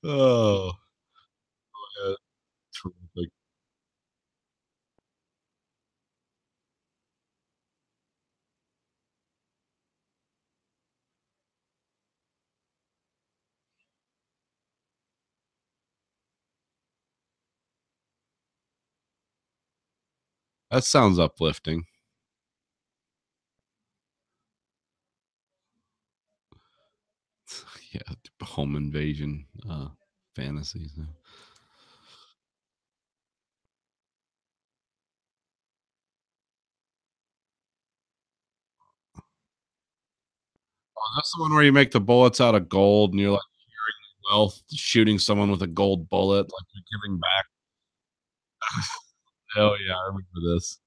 A: Oh, yeah, terrific. That sounds uplifting. Yeah, home invasion fantasies. Oh, that's the one where you make the bullets out of gold and you're like wealth shooting someone with a gold bullet, like you're giving back. Hell yeah, I remember this.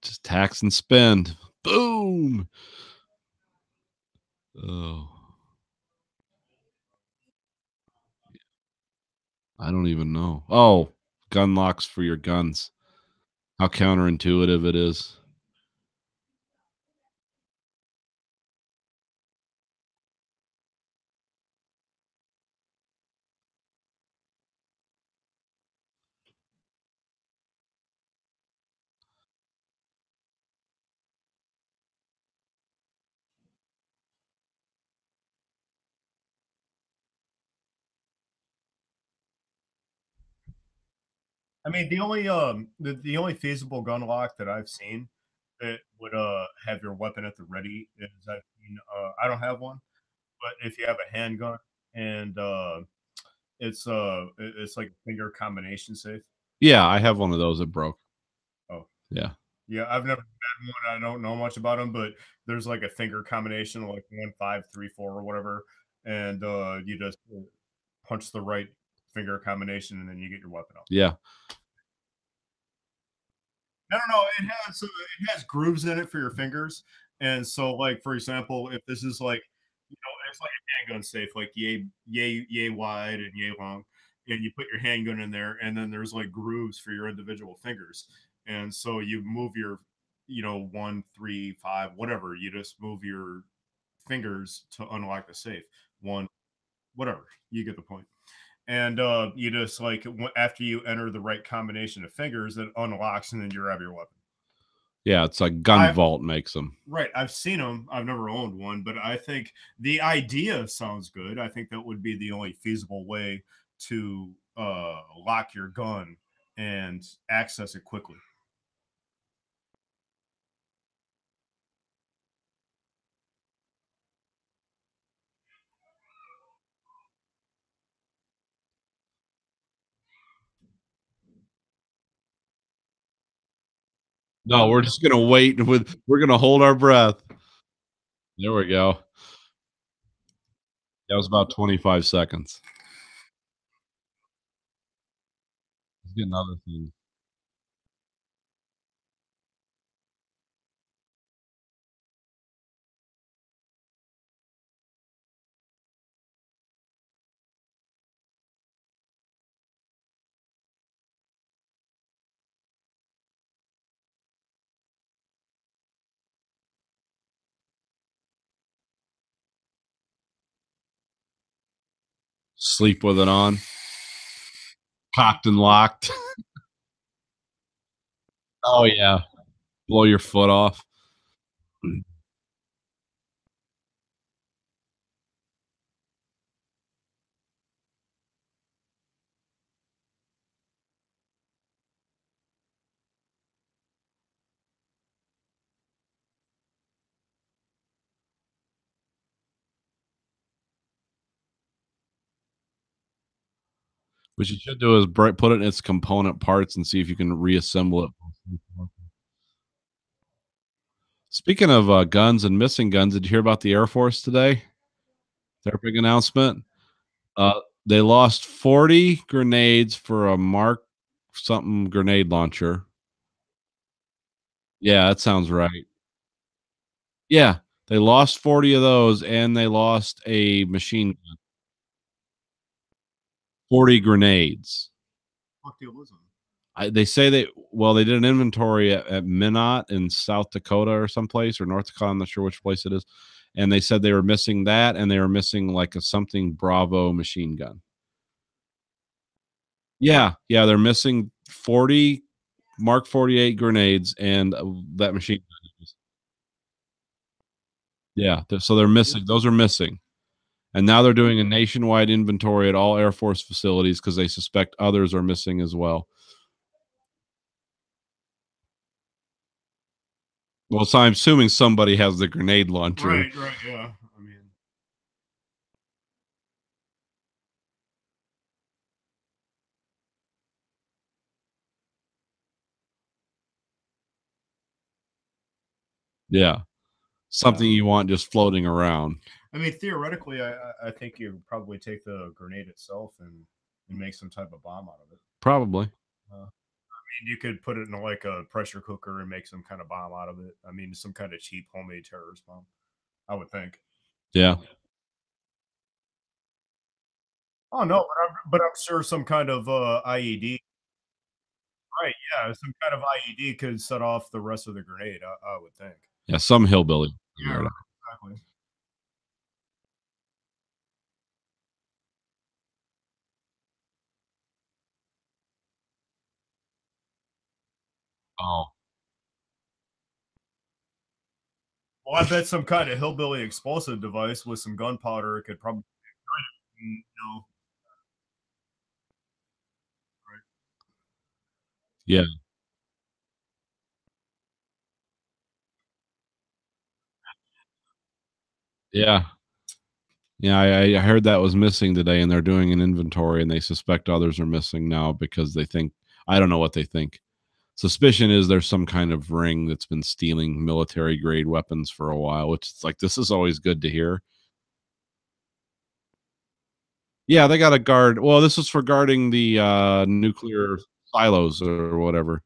A: Just tax and spend. Boom. Oh, I don't even know. Oh, gun locks for your guns. How counterintuitive it is.
B: I mean, the only feasible gun lock that I've seen that would have your weapon at the ready is I've seen, I don't have one, but if you have a handgun and it's like a finger combination safe.
A: Yeah, I have one of those that broke.
B: Oh,
A: Yeah.
B: yeah, I've never had one. I don't know much about them, but there's like a finger combination, like 1, 5, 3, 4, or whatever, and you just punch the right finger combination, and then you get your weapon out.
A: Yeah.
B: No. It has grooves in it for your fingers, and so like for example, if this is like it's like a handgun safe, like yay wide and yay long, and you put your handgun in there, and then there's like grooves for your individual fingers, and so you move your 1, 3, 5, whatever. You just move your fingers to unlock the safe. One, whatever. You get the point. And you just like after you enter the right combination of fingers, it unlocks, and then you grab your weapon.
A: Yeah, it's like Gun Vault makes them.
B: Right. I've seen them. I've never owned one, but I think the idea sounds good. I think that would be the only feasible way to lock your gun and access it quickly.
A: No, we're just gonna wait we're gonna hold our breath. There we go. That was about 25 seconds. Let's get another thing. Sleep with it on. Cocked and locked. Oh yeah. Blow your foot off. What you should do is put it in its component parts and see if you can reassemble it. Speaking of guns and missing guns, did you hear about the Air Force today? Their big announcement. They lost 40 grenades for a Mark something grenade launcher. Yeah, that sounds right. Yeah, they lost 40 of those, and they lost a machine gun. 40 grenades.
B: Fuck deal was them.
A: They say they did an inventory at Minot in South Dakota or someplace, or North Dakota. I'm not sure which place it is. And they said they were missing that, and they were missing like a something Bravo machine gun. Yeah, they're missing 40 Mark 48 grenades and that machine gun. Yeah, so they're missing. Those are missing. And now they're doing a nationwide inventory at all Air Force facilities because they suspect others are missing as well. Well, so I'm assuming somebody has the grenade launcher.
B: Right, yeah. I mean,
A: Yeah. Something you want just floating around.
B: I mean, theoretically, I think you probably take the grenade itself and make some type of bomb out of it.
A: Probably.
B: I mean, you could put it in like a pressure cooker and make some kind of bomb out of it. I mean, some kind of cheap homemade terrorist bomb, I would think.
A: Yeah.
B: Oh no, but I'm sure some kind of IED. Right, yeah, some kind of IED could set off the rest of the grenade, I would think.
A: Yeah, some hillbilly.
B: Yeah, exactly.
A: Oh.
B: Well, I bet some kind of hillbilly explosive device with some gunpowder could probably, you know. Right.
A: Yeah. Yeah. Yeah, I heard that was missing today, and they're doing an inventory, and they suspect others are missing now because they think I don't know what they think. Suspicion is there's some kind of ring that's been stealing military grade weapons for a while, which is like this is always good to hear. Yeah, they got a guard. Well, this is for guarding the nuclear silos or whatever.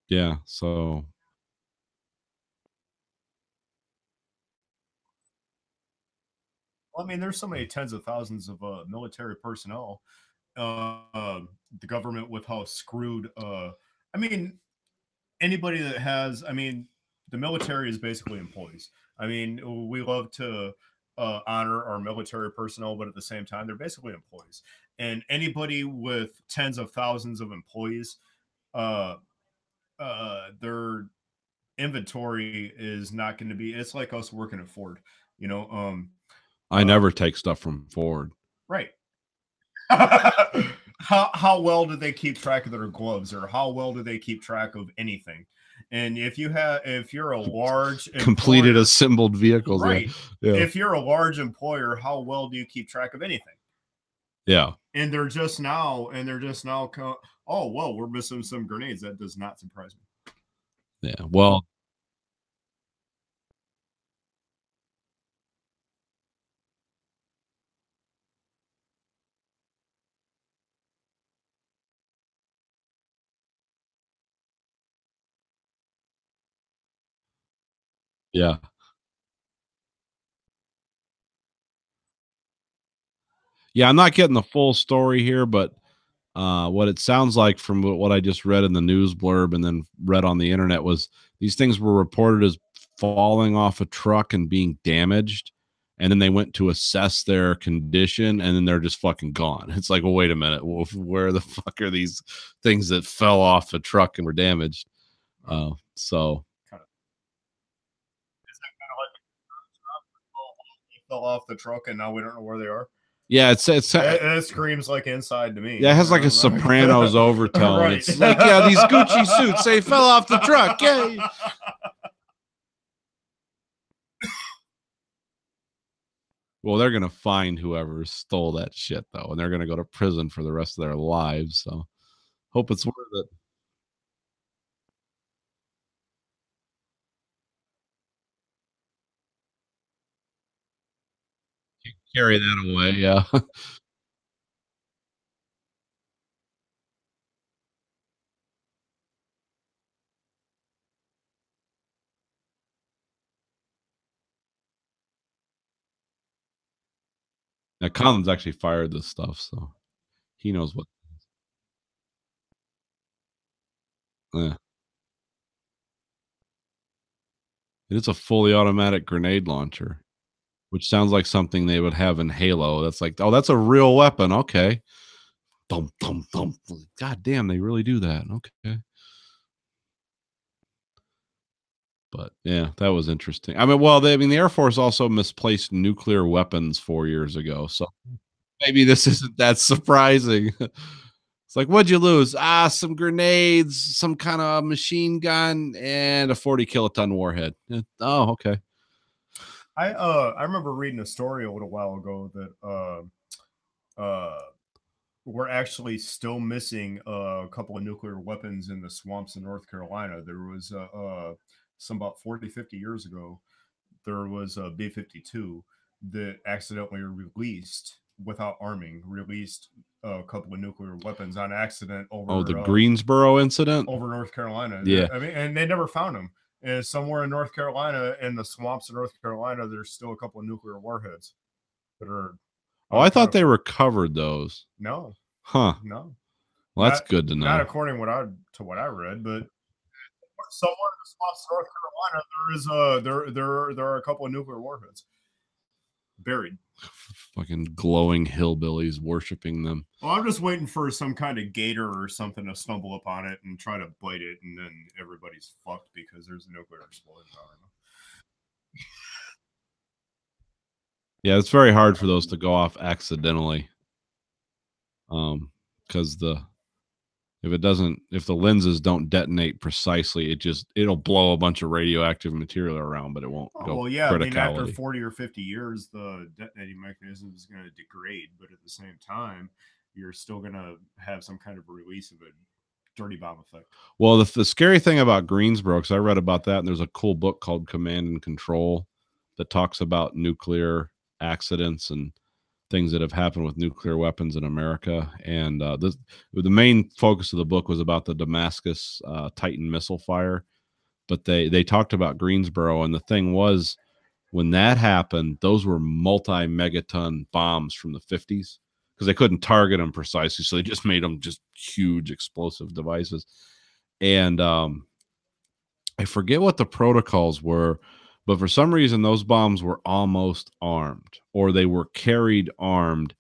A: Yeah, so
B: Well, I mean, there's so many tens of thousands of military personnel. The government with how screwed. I mean, anybody that has. I mean, the military is basically employees. I mean, we love to honor our military personnel, but at the same time, they're basically employees. And anybody with tens of thousands of employees, uh, their inventory is not going to be. It's like us working at Ford. You know,
A: I never take stuff from Ford.
B: right. How well do they keep track of their gloves, or how well do they keep track of anything? And if you're a large
A: Completed
B: employer,
A: assembled vehicles.
B: right?
A: Yeah.
B: If you're a large employer, how well do you keep track of anything?
A: Yeah.
B: And they're just now, oh well, we're missing some grenades. That does not surprise me.
A: Yeah. Well, yeah. Yeah, I'm not getting the full story here, but what it sounds like from what I just read in the news blurb and then read on the internet was these things were reported as falling off a truck and being damaged. And then they went to assess their condition and then they're just fucking gone. It's like, well, wait a minute. Well, where the fuck are these things that fell off a truck and were damaged? So
B: Is that kind of like fell off the truck and now we don't know where they are?
A: yeah, it
B: screams like Inside to me.
A: Yeah, it has like a Sopranos overtone.
B: Right.
A: It's like, yeah, these Gucci suits, they fell off the truck. Yay. Well, they're gonna find whoever stole that shit though, and they're gonna go to prison for the rest of their lives. So hope it's worth it. Carry that away, yeah. Now Colin's actually fired this stuff, so he knows what. Yeah. It is a fully automatic grenade launcher, which sounds like something they would have in Halo. That's like, oh, that's a real weapon. Okay. Thump, thump, thump. God damn, they really do that. Okay. But yeah, that was interesting. I mean, well, the Air Force also misplaced nuclear weapons 4 years ago, so maybe this isn't that surprising. It's like, what'd you lose? Some grenades, some kind of machine gun, and a 40 kiloton warhead. Oh, okay.
B: I remember reading a story a little while ago that we're actually still missing a couple of nuclear weapons in the swamps in North Carolina. There was some about 40, 50 years ago, there was a B-52 that accidentally released without arming, released a couple of nuclear weapons on accident over
A: the Greensboro incident
B: over North Carolina.
A: Yeah,
B: I mean, and they never found them. And somewhere in North Carolina, in the swamps of North Carolina, there's still a couple of nuclear warheads that are.
A: Oh, I thought they recovered those.
B: No.
A: Huh.
B: No.
A: Well, that's good to know.
B: Not according to what I read, but somewhere in the swamps of North Carolina, there are a couple of nuclear warheads buried.
A: Fucking glowing hillbillies worshiping them.
B: Well, I'm just waiting for some kind of gator or something to stumble upon it and try to bite it, and then everybody's fucked because there's a nuclear explosion. I don't know.
A: Yeah, it's very hard for those to go off accidentally. Because if the lenses don't detonate precisely, it'll blow a bunch of radioactive material around, but it won't go.
B: Well, yeah, I mean, after 40 or 50 years, the detonating mechanism is going to degrade, but at the same time, you're still going to have some kind of release of a dirty bomb effect.
A: Well, the scary thing about Greensboro, because I read about that, and there's a cool book called Command and Control that talks about nuclear accidents and things that have happened with nuclear weapons in America. And the main focus of the book was about the Damascus Titan missile fire, but they talked about Greensboro, and the thing was, when that happened, those were multi-megaton bombs from the 50s because they couldn't target them precisely, so they just made them just huge explosive devices. And I forget what the protocols were, but for some reason those bombs were almost armed, or they were carried armed.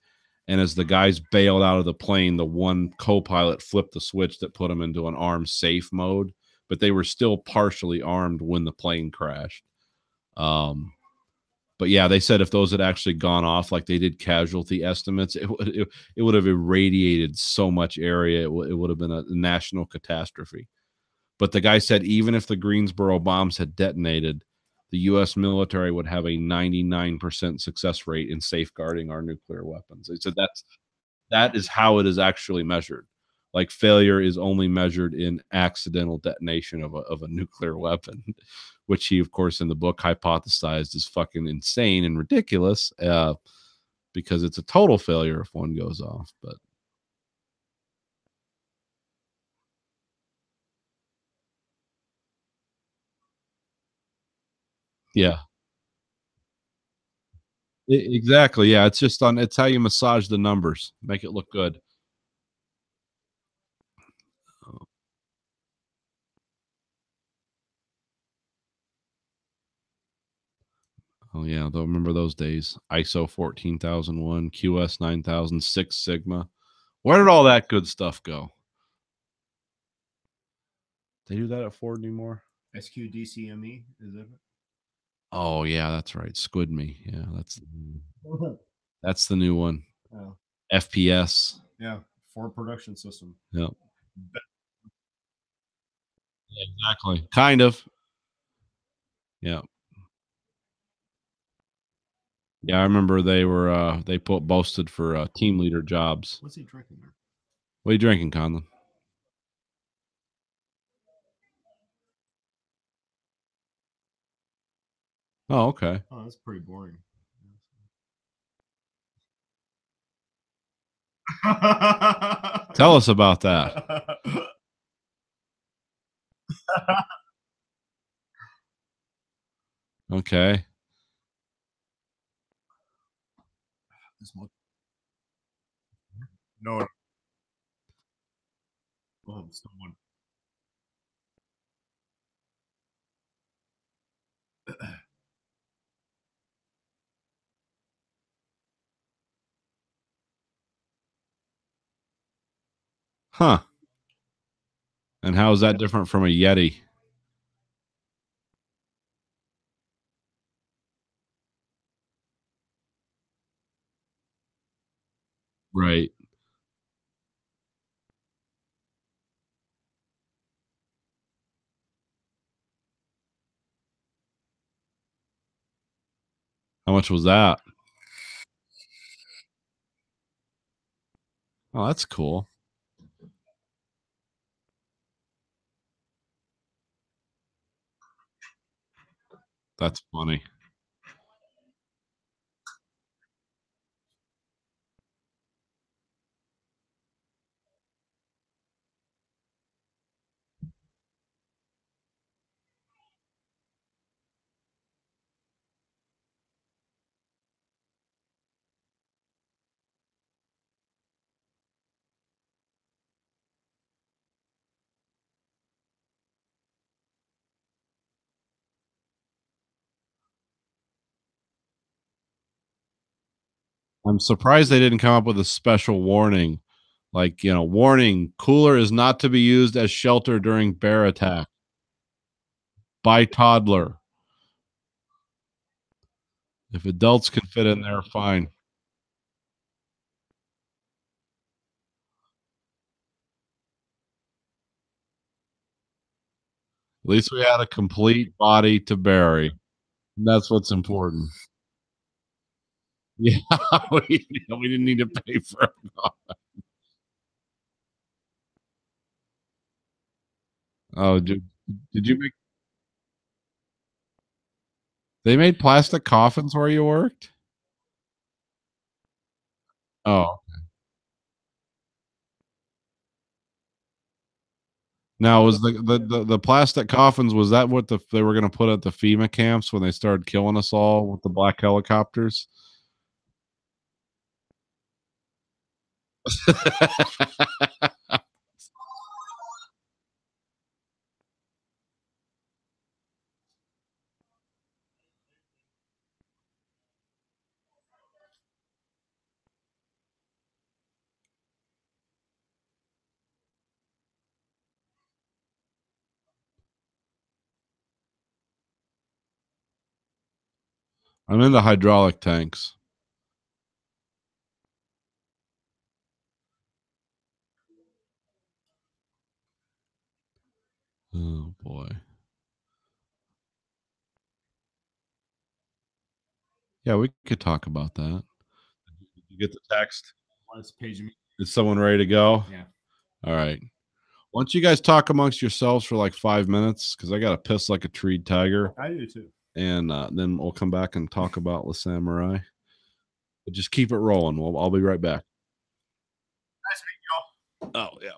A: And as the guys bailed out of the plane, the one co-pilot flipped the switch that put them into an armed safe mode, but they were still partially armed when the plane crashed. But yeah, they said if those had actually gone off, like they did casualty estimates, it would have irradiated so much area. It would have been a national catastrophe. But the guy said even if the Greensboro bombs had detonated, the U.S. military would have a 99% success rate in safeguarding our nuclear weapons. He said that is how it is actually measured. Like failure is only measured in accidental detonation of a nuclear weapon, which he, of course, in the book hypothesized is fucking insane and ridiculous because it's a total failure if one goes off. But yeah. Exactly. Yeah, it's how you massage the numbers, make it look good. Oh yeah, they'll remember those days. ISO 14001, QS 9000, Six Sigma. Where did all that good stuff go? They do that at Ford anymore?
B: SQDCME, is it?
A: Oh yeah, that's right. Squid Me. Yeah, that's the new one.
B: Oh.
A: FPS.
B: Yeah, Ford Production System.
A: Yep. Exactly. Kind of. Yeah. Yeah, I remember they boasted for team leader jobs.
B: What's he drinking there?
A: What are you drinking, Conlon? Oh, okay.
B: Oh, that's pretty boring.
A: Tell us about that. Okay.
B: No. Oh, someone.
A: Huh. And how is that different from a Yeti? Right. How much was that? Oh, that's cool. That's funny. I'm surprised they didn't come up with a special warning. Like, warning, cooler is not to be used as shelter during bear attack by toddler. If adults can fit in there, fine. At least we had a complete body to bury. That's what's important. Yeah, we didn't need to pay for it. Oh, did you make they made plastic coffins where you worked? Oh. Now was the plastic coffins, was that what they were gonna put at the FEMA camps when they started killing us all with the black helicopters? I'm into hydraulic tanks. Oh boy. Yeah, we could talk about that. Did you get the text? Is someone ready to go?
B: Yeah.
A: All right. Why don't you guys talk amongst yourselves for like 5 minutes? Because I got to piss like a treed tiger.
B: I do too.
A: And then we'll come back and talk about La Samurai. But just keep it rolling. I'll be right back.
B: Nice meeting y'all.
A: Oh, yeah.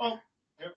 B: Oh, yep.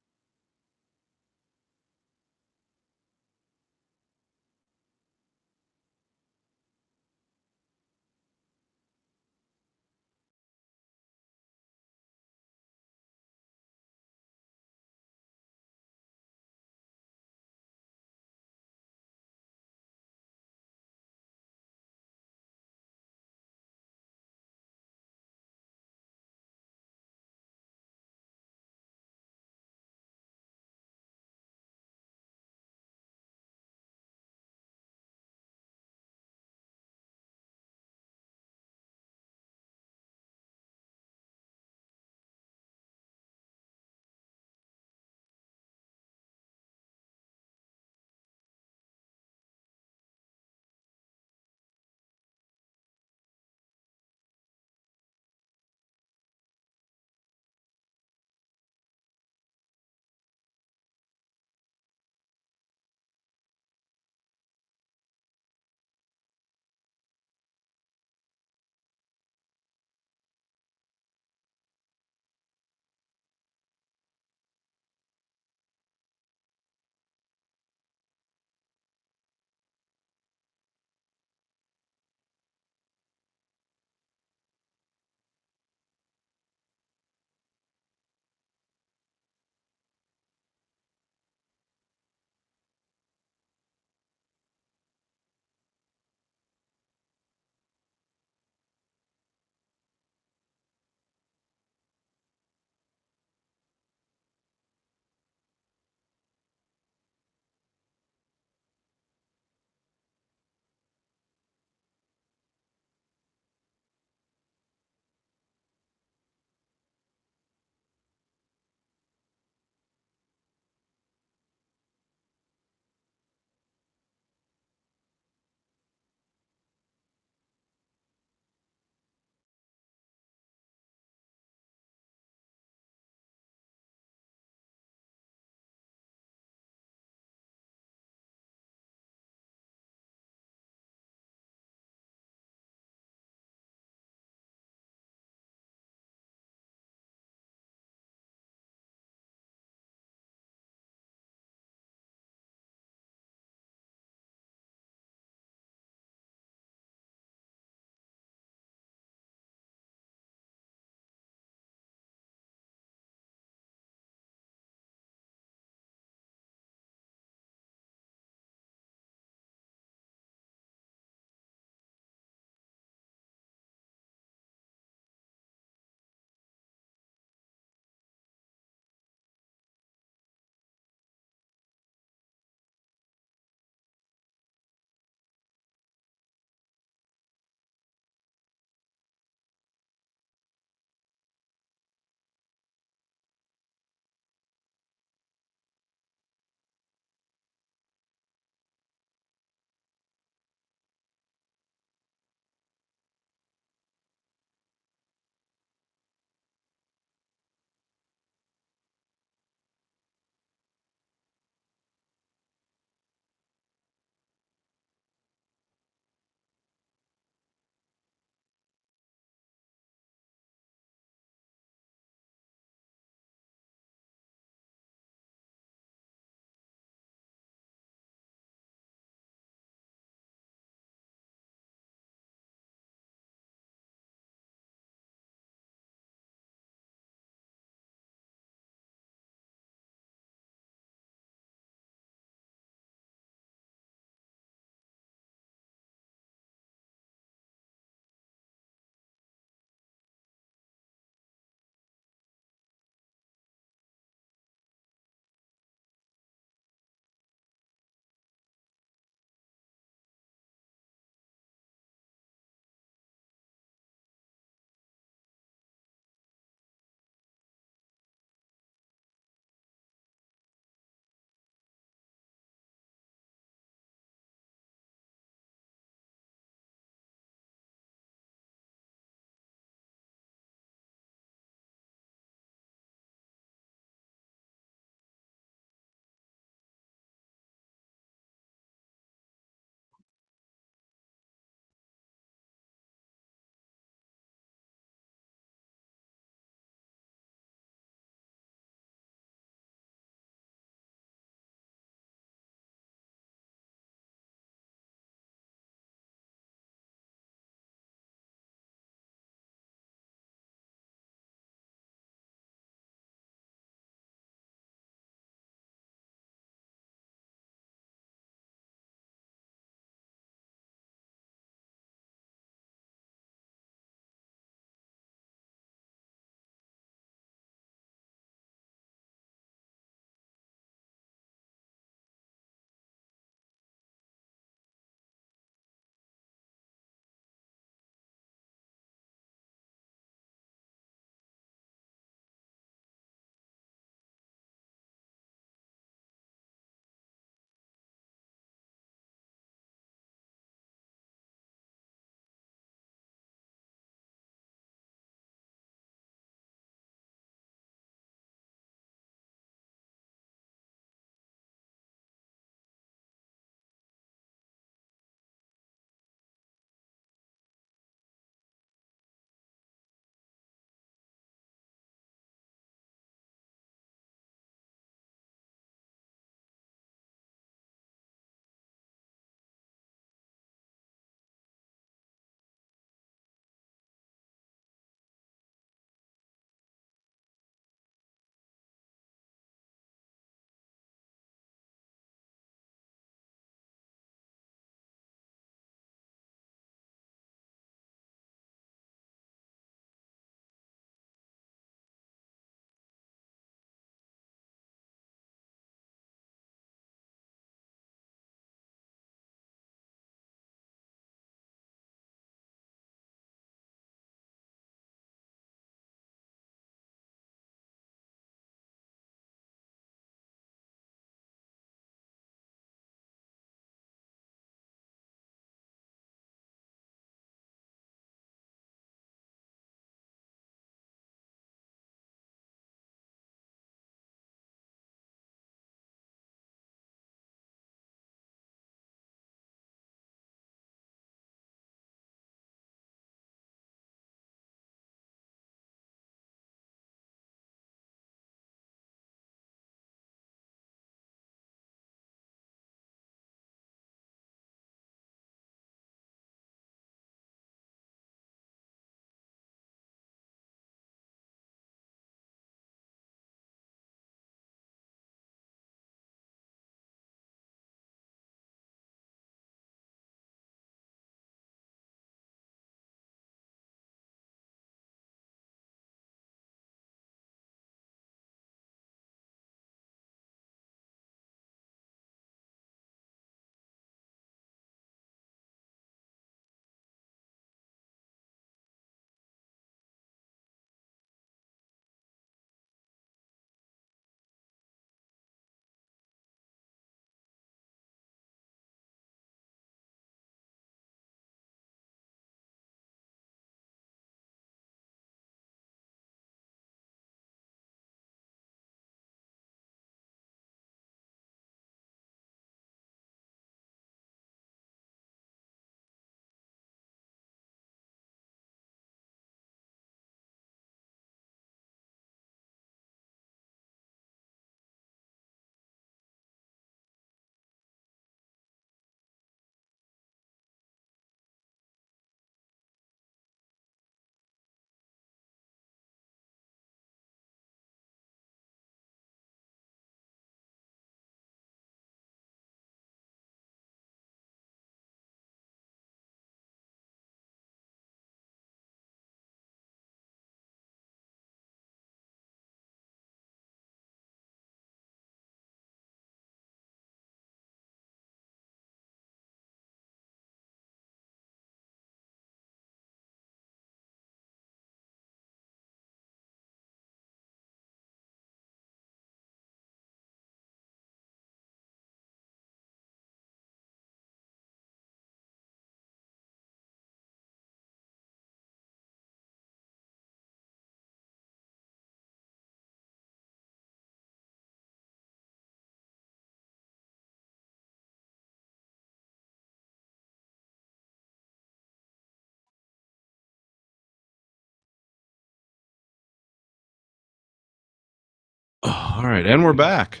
A: All right, and we're back.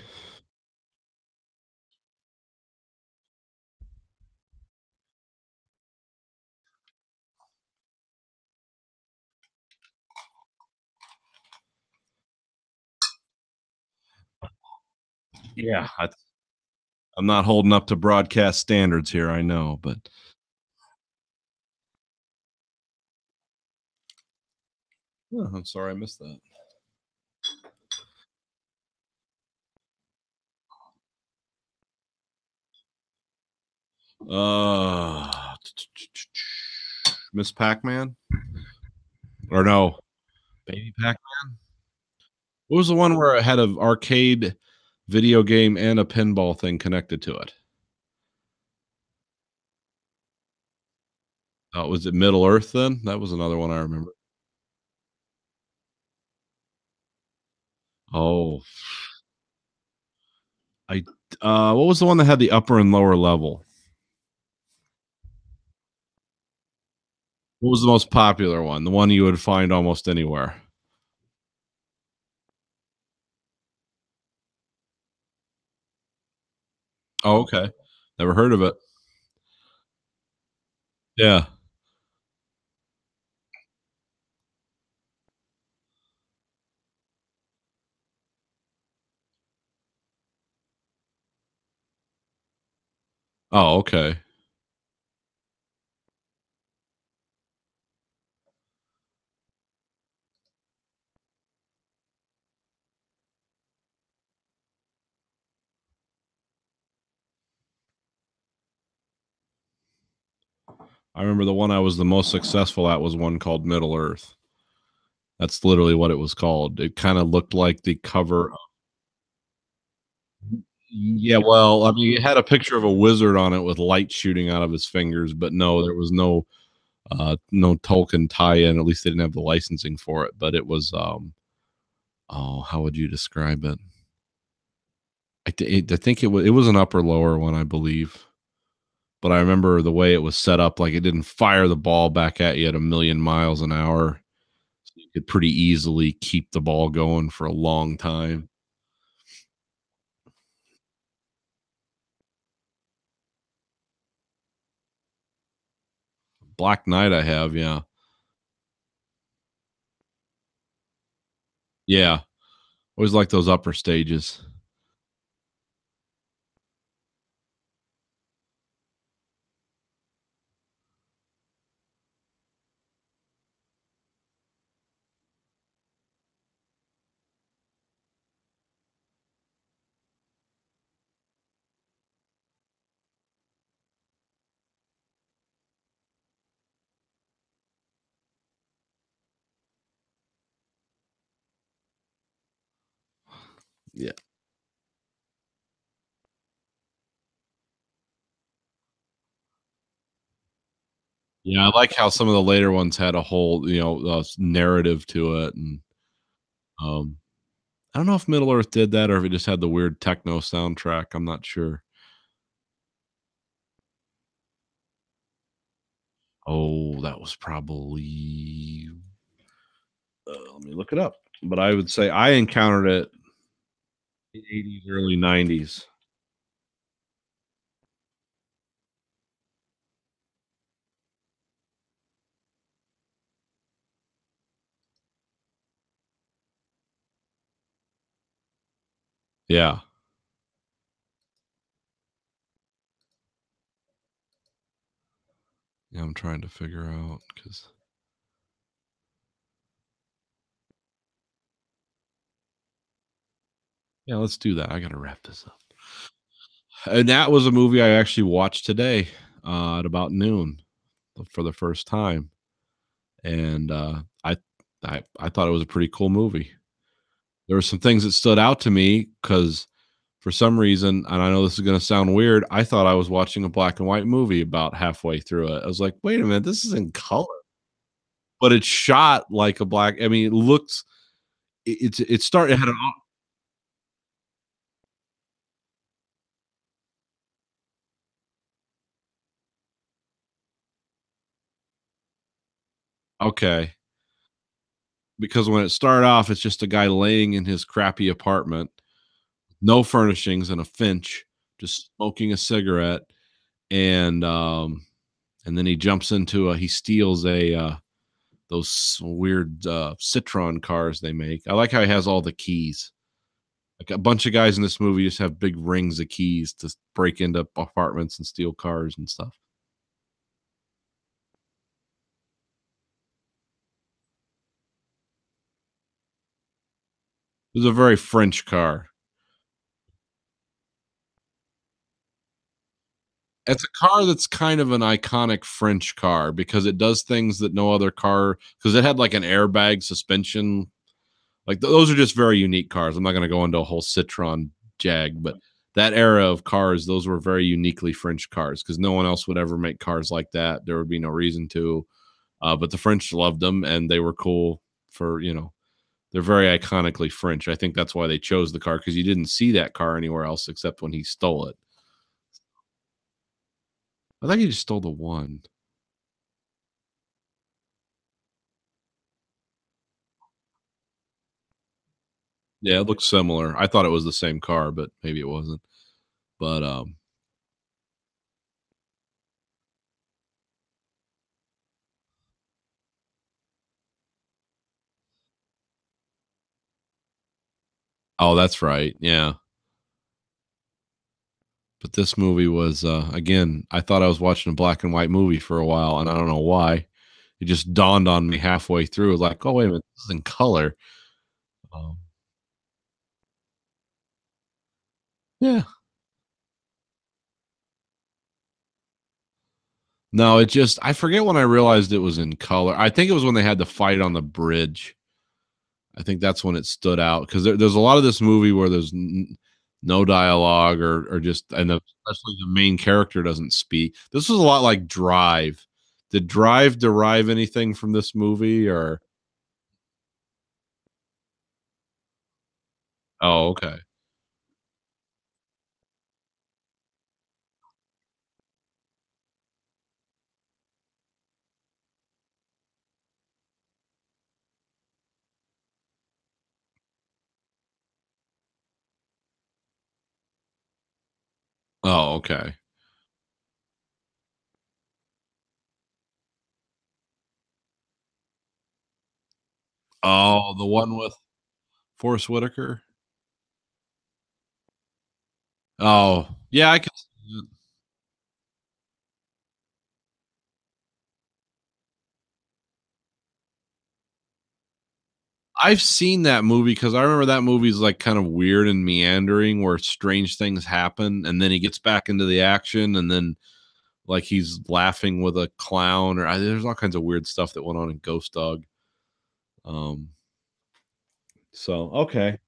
A: Yeah, I'm not holding up to broadcast standards here, I know, but oh, I'm sorry I missed that. Miss Pac-Man? Or no, Baby Pac-Man? What was the one where it had an arcade video game and a pinball thing connected to it? Oh, was it Middle Earth then? That was another one I remember. Oh, I what was the one that had the upper and lower level? What was the most popular one? The one you would find almost anywhere. Oh, okay. Never heard of it. Yeah. Oh, okay. I remember the one I was the most successful at was one called Middle Earth. That's literally what it was called. It kind of looked like the cover. Yeah, well, I mean, it had a picture of a wizard on it with light shooting out of his fingers, but no, there was no Tolkien tie-in. At least they didn't have the licensing for it. But it was oh, how would you describe it? I think it was an upper lower one, I believe. But I remember the way it was set up, like it didn't fire the ball back at you at a million miles an hour. So you could pretty easily keep the ball going for a long time. Black Knight, I have, yeah, yeah. Always like those upper stages. Yeah, yeah. I like how some of the later ones had a whole, narrative to it, and um, I don't know if Middle Earth did that or if it just had the weird techno soundtrack. I'm not sure. Oh, that was probably. Let me look it up. But I would say I encountered it in the 80s, early 90s. Yeah. Yeah, I'm trying to figure out because yeah, let's do that. I gotta wrap this up. And that was a movie I actually watched today at about noon for the first time, and I thought it was a pretty cool movie. There were some things that stood out to me because for some reason, and I know this is going to sound weird, I thought I was watching a black and white movie about halfway through it. I was like, wait a minute, this is in color, but it's shot like a black. I mean, it looks. It started. It had an okay. Because when it started off, it's just a guy laying in his crappy apartment, no furnishings, and a Finch just smoking a cigarette, and and then he jumps into he steals those weird Citron cars they make. I like how he has all the keys. Like a bunch of guys in this movie just have big rings of keys to break into apartments and steal cars and stuff. It was a very French car. It's a car that's kind of an iconic French car because it does things that no other car, because it had like an airbag suspension. Like those are just very unique cars. I'm not going to go into a whole Citroen Jag, but that era of cars, those were very uniquely French cars because no one else would ever make cars like that. There would be no reason to. But the French loved them and they were cool for, they're very iconically French. I think that's why they chose the car because you didn't see that car anywhere else except when he stole it. I think he just stole the one. Yeah, it looks similar. I thought it was the same car, but maybe it wasn't. But oh, that's right. Yeah. But this movie was again, I thought I was watching a black and white movie for a while, and I don't know why. It just dawned on me halfway through, like, oh wait a minute, this is in color. Um, yeah. No, it just I forget when I realized it was in color. I think it was when they had the fight on the bridge. I think that's when it stood out because there's a lot of this movie where there's no dialogue or just especially the main character doesn't speak. This was a lot like Drive. Did Drive derive anything from this movie or? Oh, okay. Oh, okay. Oh, the one with Forrest Whitaker? Oh, yeah, I can see it. I've seen that movie because I remember that movie's, like, kind of weird and meandering where strange things happen, and then he gets back into the action, and then, like, he's laughing with a clown, or there's all kinds of weird stuff that went on in Ghost Dog. Um, so, okay.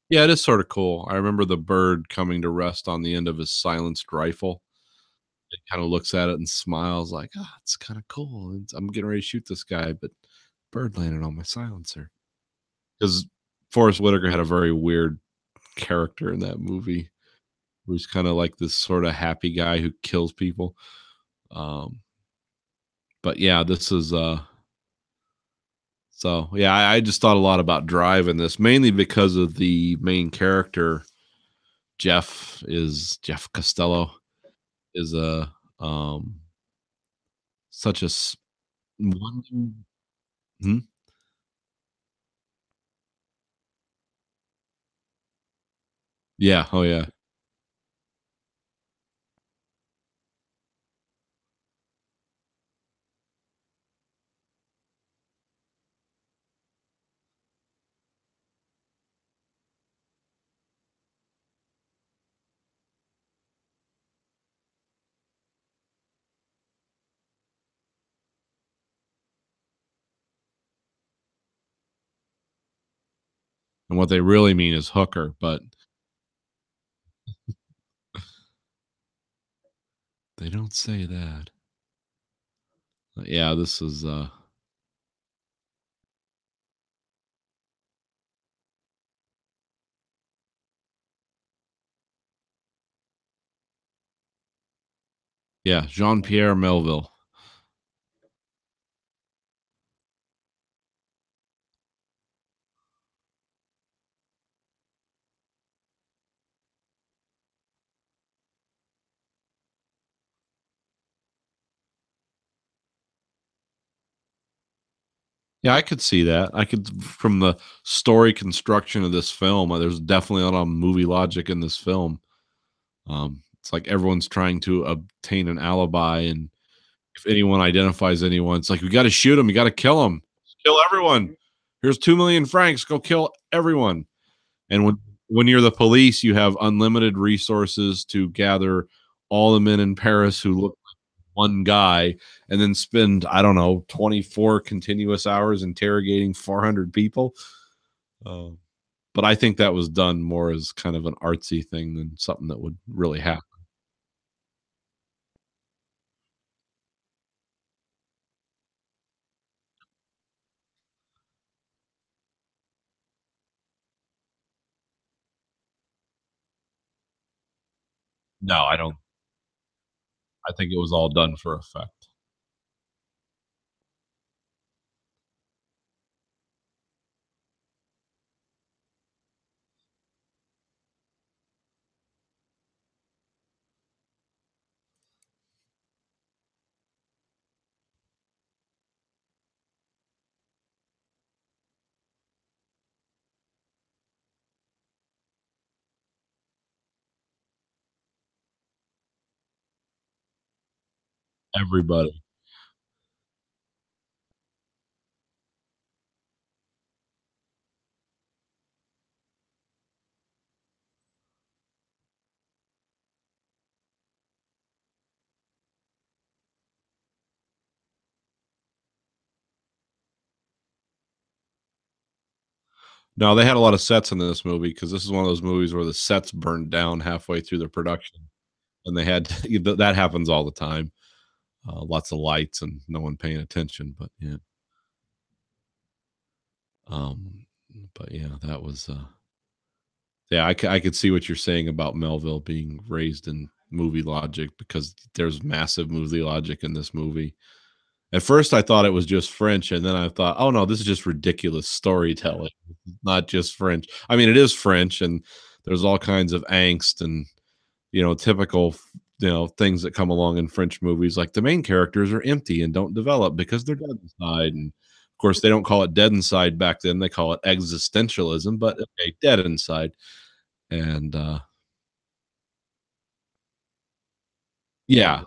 A: Yeah, it is sorta cool. I remember the bird coming to rest on the end of his silenced rifle. It kinda looks at it and smiles like, "Ah, it's kinda cool. I'm getting ready to shoot this guy, but bird landed on my silencer." 'Cause Forrest Whitaker had a very weird character in that movie, where he's kinda like this sorta happy guy who kills people. Um, but yeah, this is, so yeah, I just thought a lot about Drive in this, mainly because of the main character, Jeff Costello is a, such a one. Hmm? Yeah, oh yeah. And what they really mean is hooker, but they don't say that. Yeah, this is yeah, Jean-Pierre Melville. Yeah, I could see that. I could from the story construction of this film, there's definitely a lot of movie logic in this film. It's like everyone's trying to obtain an alibi, and if anyone identifies anyone, it's like, "We gotta shoot him, you gotta kill him. Kill everyone. Here's 2,000,000 francs, go kill everyone." And when you're the police, you have unlimited resources to gather all the men in Paris who look like one guy and then spend, I don't know, 24 continuous hours interrogating 400 people. Uh, but I think that was done more as kind of an artsy thing than something that would really happen. No, I don't. I think it was all done for effect. Everybody. No, they had a lot of sets in this movie because this is one of those movies where the sets burned down halfway through the production, and they had that happens all the time. Lots of lights and no one paying attention, but yeah. Um, but yeah, that was yeah, I could see what you're saying about Melville being raised in movie logic because there's massive movie logic in this movie. At first, I thought it was just French, and then I thought, "Oh, no, this is just ridiculous storytelling, not just French." I mean, it is French, and there's all kinds of angst and, typical, things that come along in French movies, like the main characters are empty and don't develop because they're dead inside, and, of course, they don't call it dead inside back then, they call it existentialism, but, okay, dead inside, and, yeah.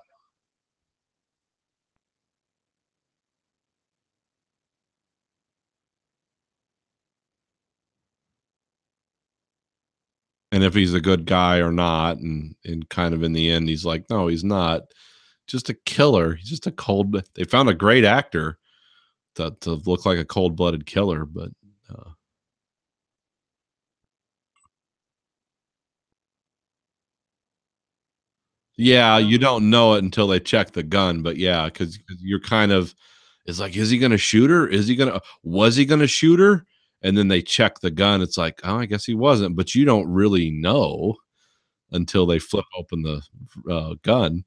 A: And if he's a good guy or not, and kind of in the end, he's like, "No, he's not. Just a killer. He's just a cold." They found a great actor to look like a cold-blooded killer, but, uh yeah, you don't know it until they check the gun, but yeah, because you're kind of it's like, "Is he gonna shoot her? Is he gonna was he gonna shoot her?" And then they check the gun, it's like, "Oh, I guess he wasn't," but you don't really know until they flip open the, gun.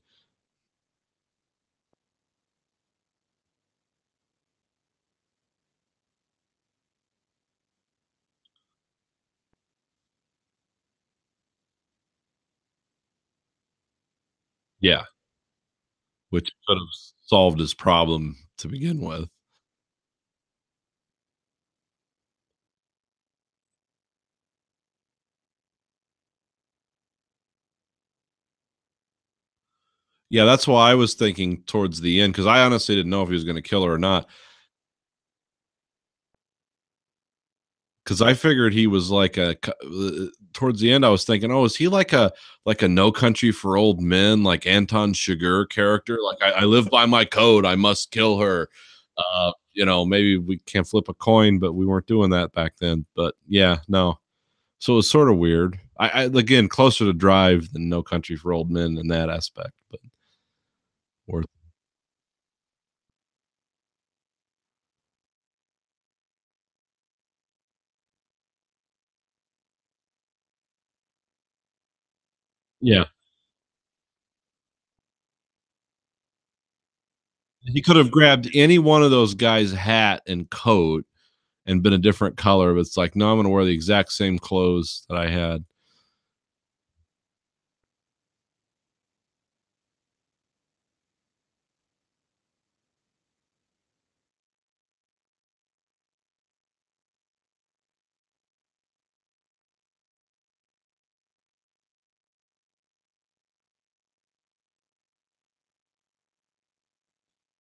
A: Yeah. Which could have solved his problem to begin with. Yeah, that's why I was thinking towards the end because I honestly didn't know if he was gonna kill her or not. Because I figured he was like towards the end, I was thinking, "Oh, is he like a No Country for Old Men, like Anton Chigurh character? Like, I live by my code, I must kill her." Maybe we can't flip a coin, but we weren't doing that back then. But yeah, no. So it was sort of weird. Again, closer to Drive than No Country for Old Men in that aspect, but worth yeah. He could have grabbed any one of those guys' hat and coat and been a different color, but it's like, "No, I'm gonna wear the exact same clothes that I had."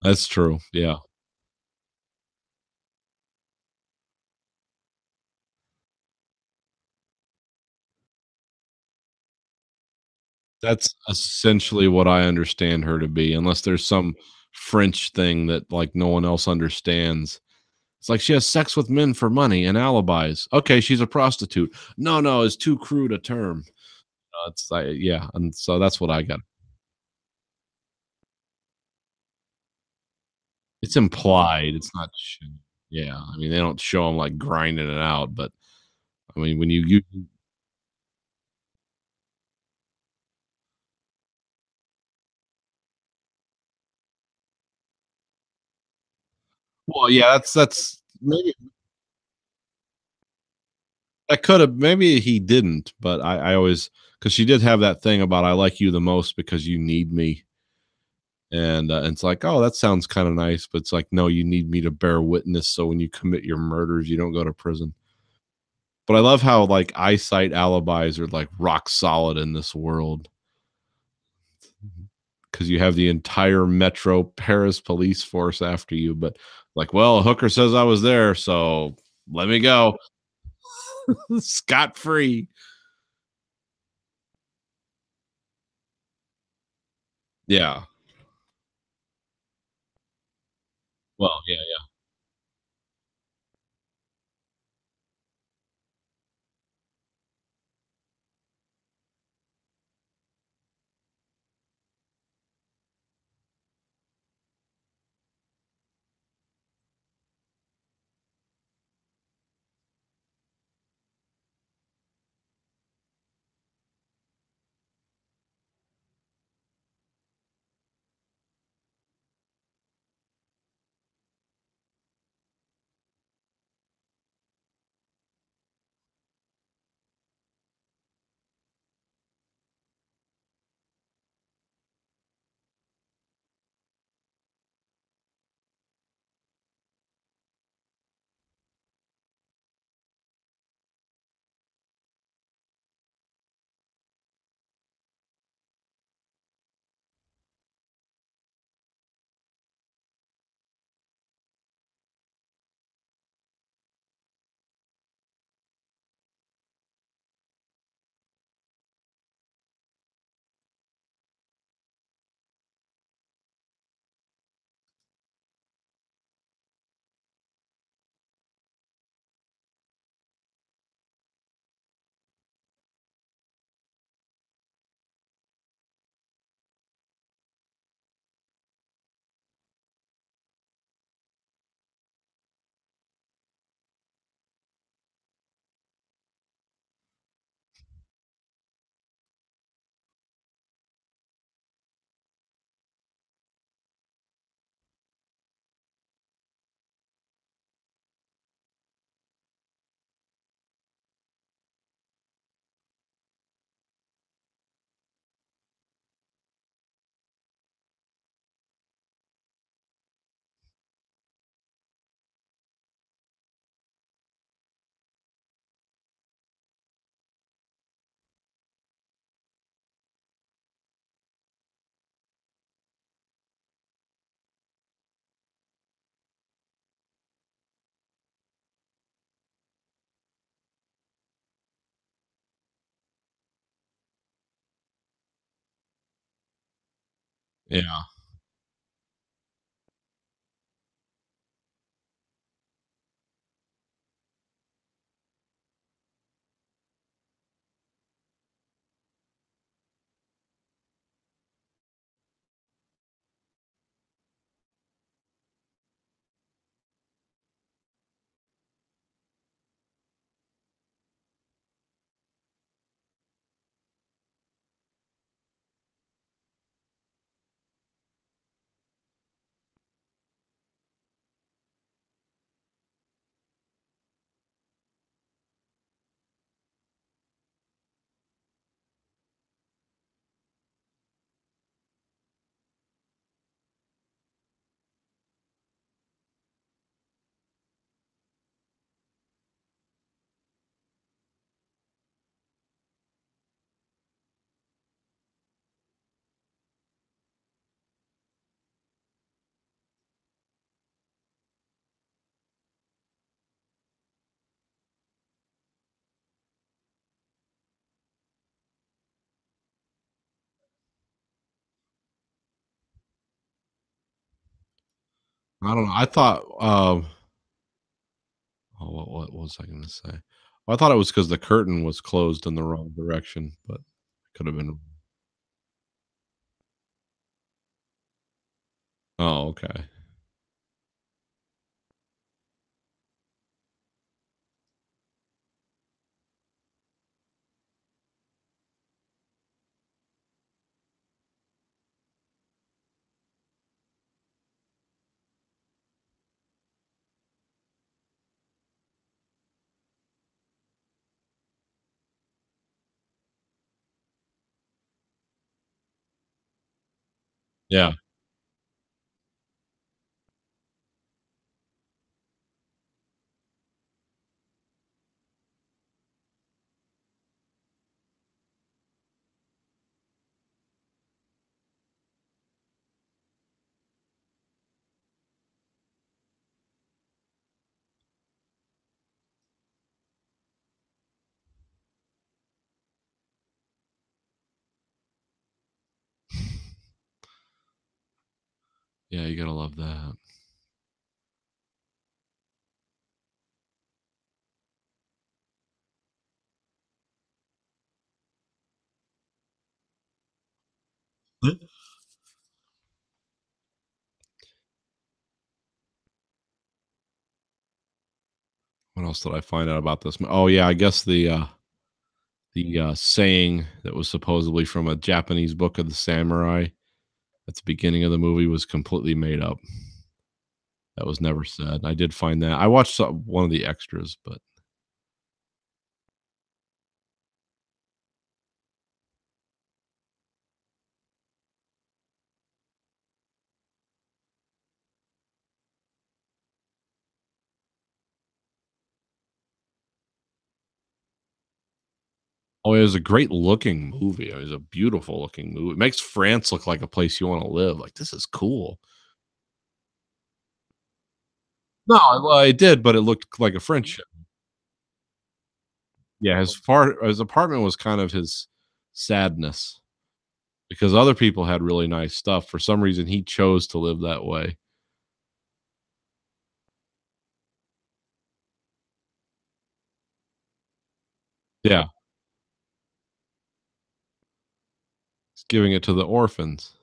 A: That's true. Yeah. That's essentially what I understand her to be, unless there's some French thing that, like, no one else understands. It's like she has sex with men for money and alibis. Okay, she's a prostitute. No, no, it's too crude a term. It's like, yeah, and so that's what I got. It's implied. It's not. Yeah, I mean, they don't show them like grinding it out, but I mean, when you well, yeah, that's maybe that could have maybe he didn't, but I always because she did have that thing about I like you the most because you need me, and it's like, oh, that sounds kind of nice, but it's like, no, you need me to bear witness, so when you commit your murders, you don't go to prison. But I love how like eyesight alibis are like rock solid in this world because you have the entire Metro Paris police force after you, but like, well, Hooker says I was there, so let me go scot free. Yeah. Well, yeah, yeah, I don't know. I thought, oh, what was I going to say? Well, I thought it was because the curtain was closed in the wrong direction, but it could have been. Oh, okay. Yeah. Yeah, you gotta love that. What else did I find out about this? Oh, yeah, I guess the saying that was supposedly from a Japanese book of the samurai at the beginning of the movie was completely made up. That was never said. I did find that. I watched one of the extras, but oh, it was a great looking movie. It was a beautiful looking movie. It makes France look like a place you wanna live. Like, this is cool. No, well, it did, but it looked like a friendship. Yeah, his apartment was kind of his sadness because other people had really nice stuff. For some reason, he chose to live that way. Yeah, he's giving it to the orphans.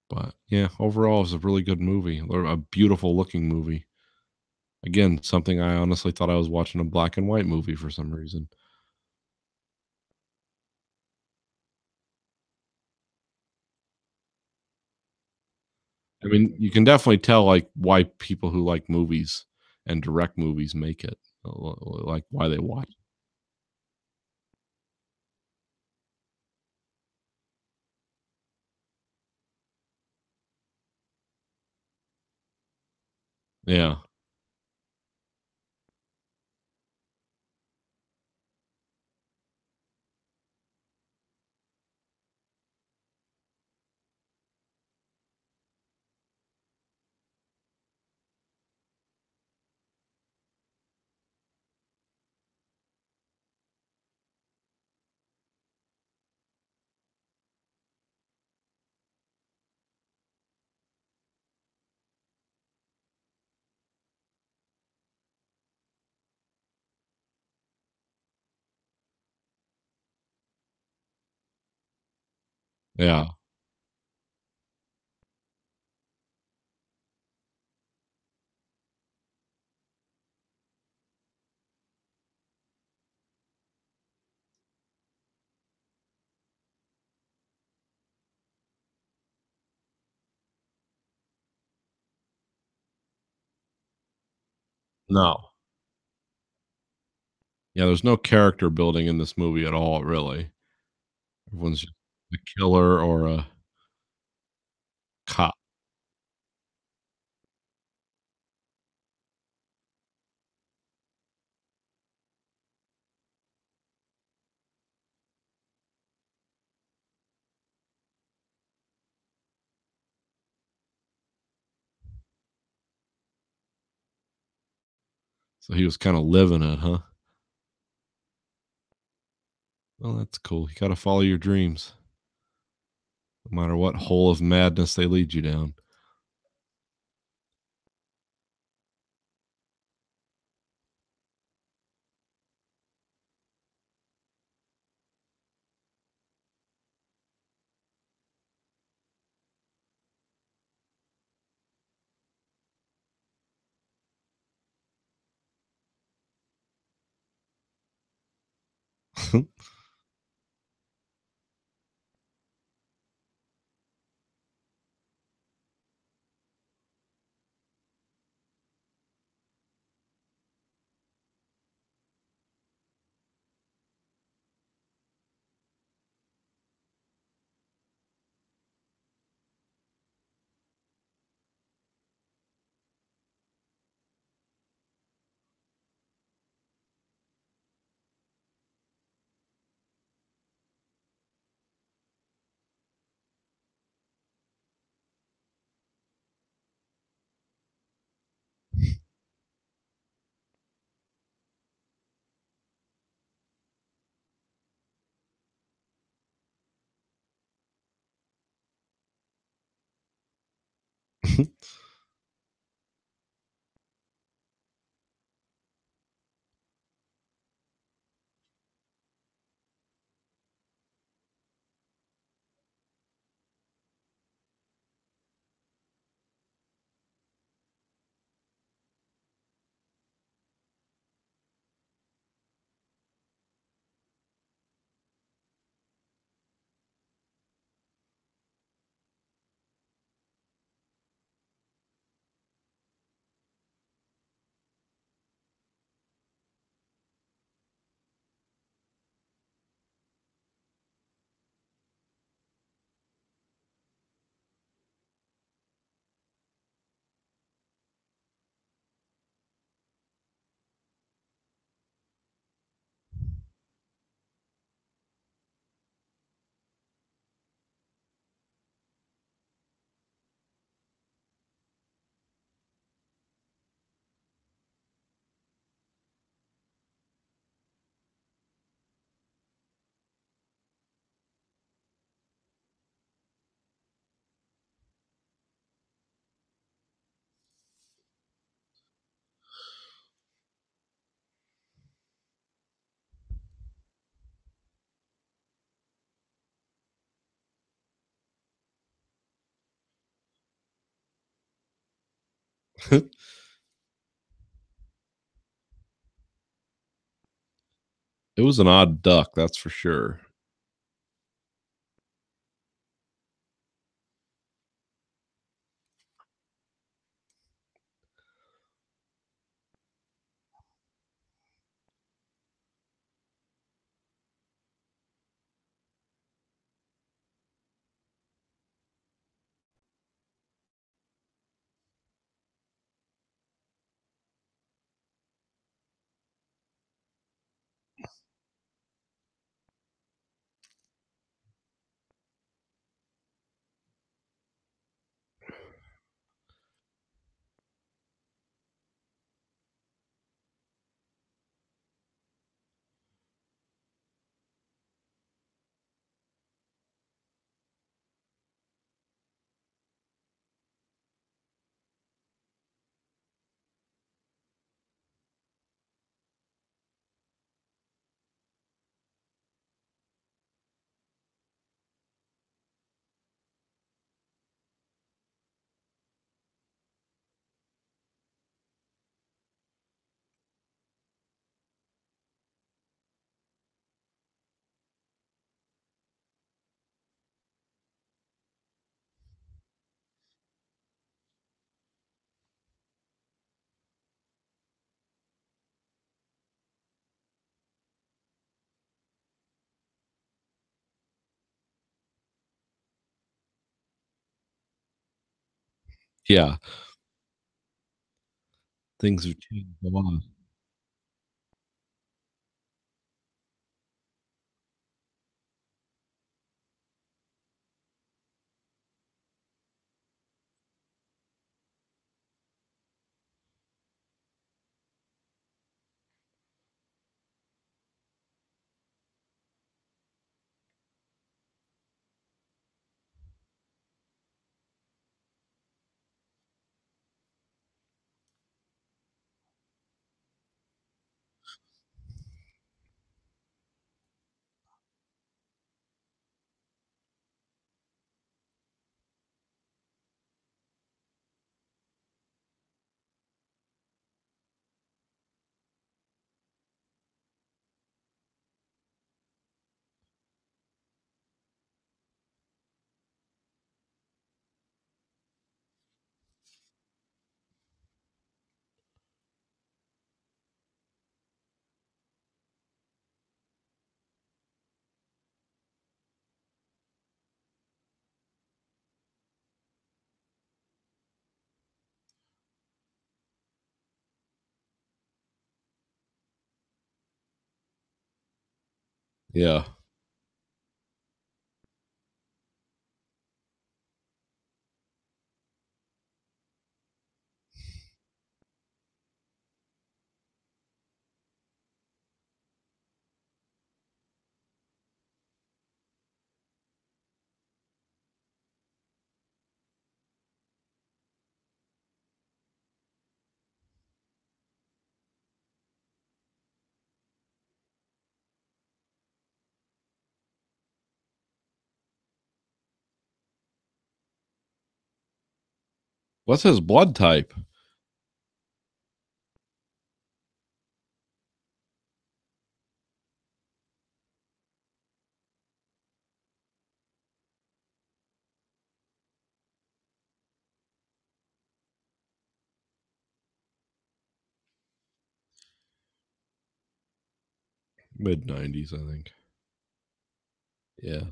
A: But, yeah, overall, it was a really good movie, or a beautiful looking movie. Again, something I honestly thought I was watching a black and white movie for some reason. I mean, you can definitely tell, like, why people who like movies and direct movies make it, like, why they watch. Yeah, yeah, no. Yeah, there's no character building in this movie at all, really. Everyone's just a killer or a cop. So he was kind of living it, huh? Well, that's cool. You got to follow your dreams, no matter what hole of madness they lead you down. It was an odd duck, that's for sure. Yeah, things have changed a lot. Yeah. What's his blood type? Mid-90s, I think. Yeah.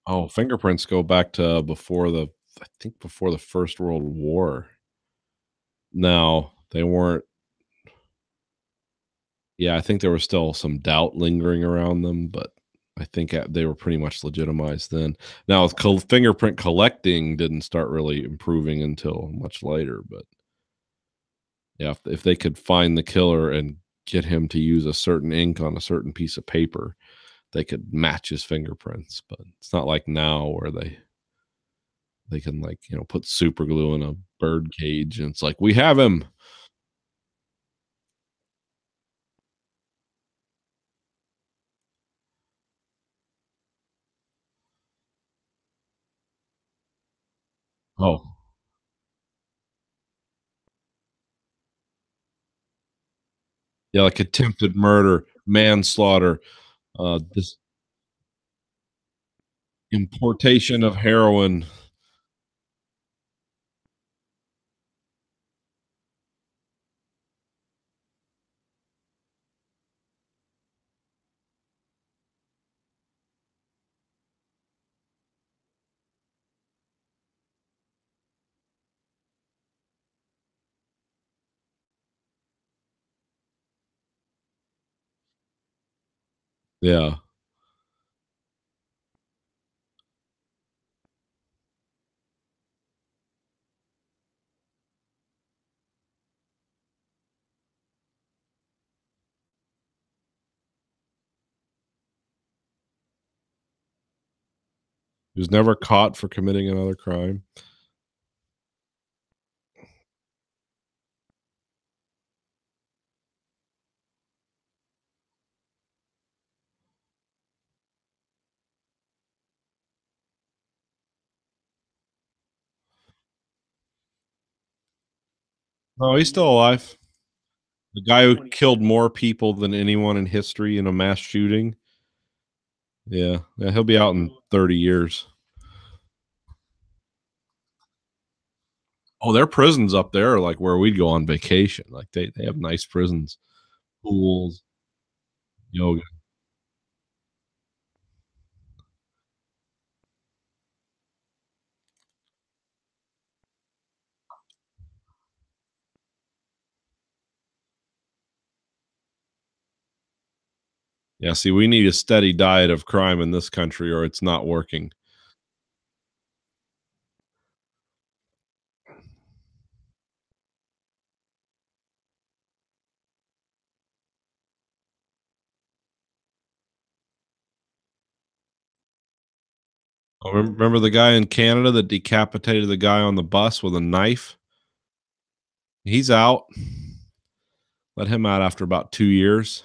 A: Oh, fingerprints go back to I think before the First World War. No, they weren't. Yeah, I think there was still some doubt lingering around them, but I think they were pretty much legitimized then. Now, fingerprint collecting didn't start really improving until much later, but yeah, if they could find the killer and get him to use a certain ink on a certain piece of paper, they could match his fingerprints. But it's not like now where they can, like, put super glue in a bird cage and it's like, we have him. Oh, yeah, like attempted murder, manslaughter, this importation of heroin. Yeah. He was never caught for committing another crime. No, he's still alive. The guy who killed more people than anyone in history in a mass shooting. Yeah. Yeah, he'll be out in 30 years. Oh, their prisons up there are like where we'd go on vacation. Like they have nice prisons, pools, yoga. Yeah, see, we need a steady diet of crime in this country or it's not working. Oh, remember the guy in Canada that decapitated the guy on the bus with a knife? He's out. Let him out after about 2 years.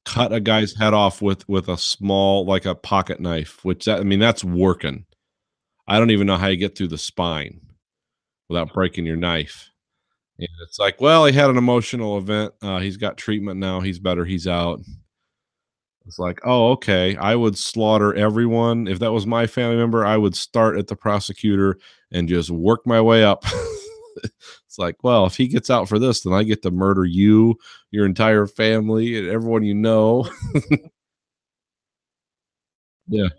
A: Cut a guy's head off with a small, like a pocket knife, which I mean, that's working. I don't even know how you get through the spine without breaking your knife. And it's like, well, he had an emotional event. He's got treatment now. He's better. He's out. It's like, oh, okay. I would slaughter everyone. If that was my family member, I would start at the prosecutor and just work my way up. It's like, well, if he gets out for this, then I get to murder you, your entire family, and everyone you know. Yeah.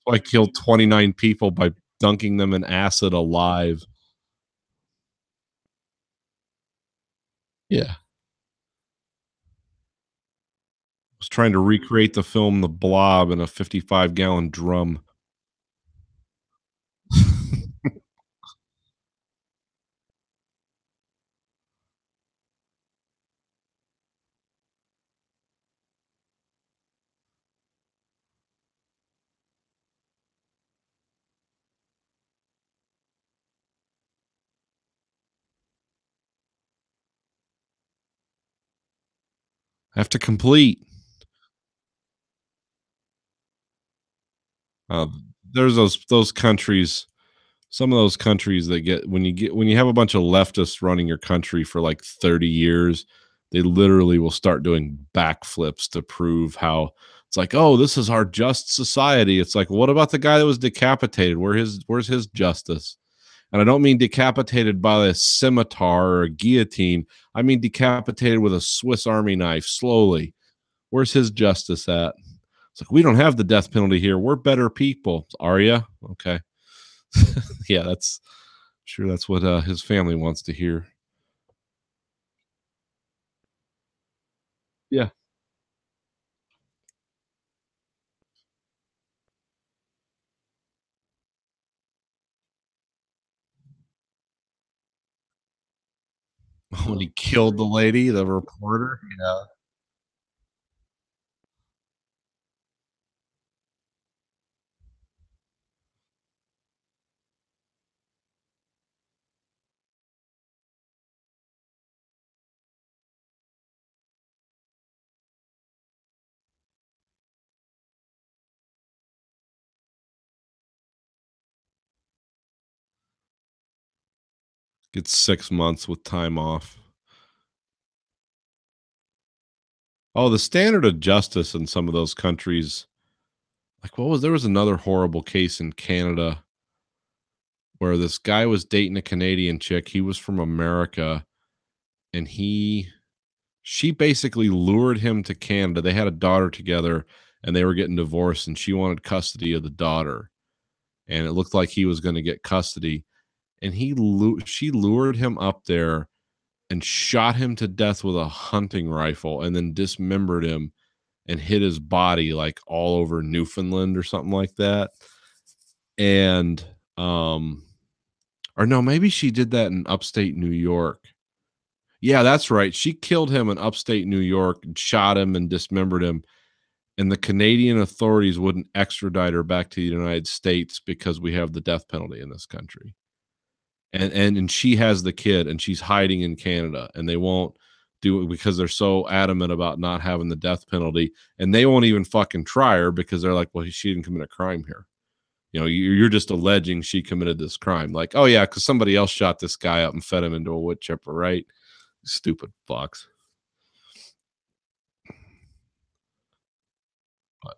A: So I killed 29 people by dunking them in acid alive. Yeah. trying to recreate the film The Blob in a 55-gallon drum. Have to complete. Uh, there's those countries, some of those countries that get when you have a bunch of leftists running your country for like 30 years, they literally will start doing backflips to prove how it's like, oh, this is our just society. It's like, what about the guy that was decapitated? Where's his justice? And I don't mean decapitated by a scimitar or a guillotine. I mean decapitated with a Swiss Army knife slowly. Where's his justice at? It's like, we don't have the death penalty here. We're better people. Are you? Okay. Yeah, that's sure that's what his family wants to hear. Yeah. When he killed the lady, the reporter. Yeah. Gets 6 months with time off. Oh, the standard of justice in some of those countries, like there was another horrible case in Canada where this guy was dating a Canadian chick. He was from America, and she basically lured him to Canada. They had a daughter together, and they were getting divorced, and she wanted custody of the daughter. And it looked like he was going to get custody, and she lured him up there and shot him to death with a hunting rifle, and then dismembered him and hid his body like all over Newfoundland or something like that. And or no, maybe she did that in upstate New York. Yeah, that's right. She killed him in upstate New York and shot him and dismembered him. And the Canadian authorities wouldn't extradite her back to the United States because we have the death penalty in this country. And she has the kid, and she's hiding in Canada, and they won't do it because they're so adamant about not having the death penalty, and they won't even fucking try her because they're like, well, she didn't commit a crime here. You know, you're just alleging she committed this crime. Like, oh yeah, because somebody else shot this guy up and fed him into a wood chipper, right? Stupid fucks. But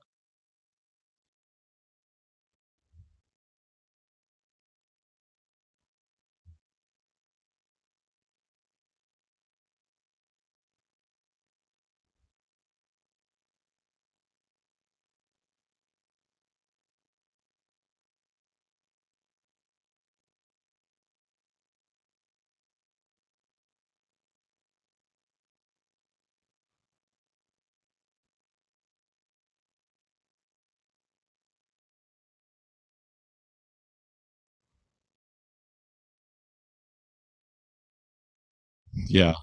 A: yeah,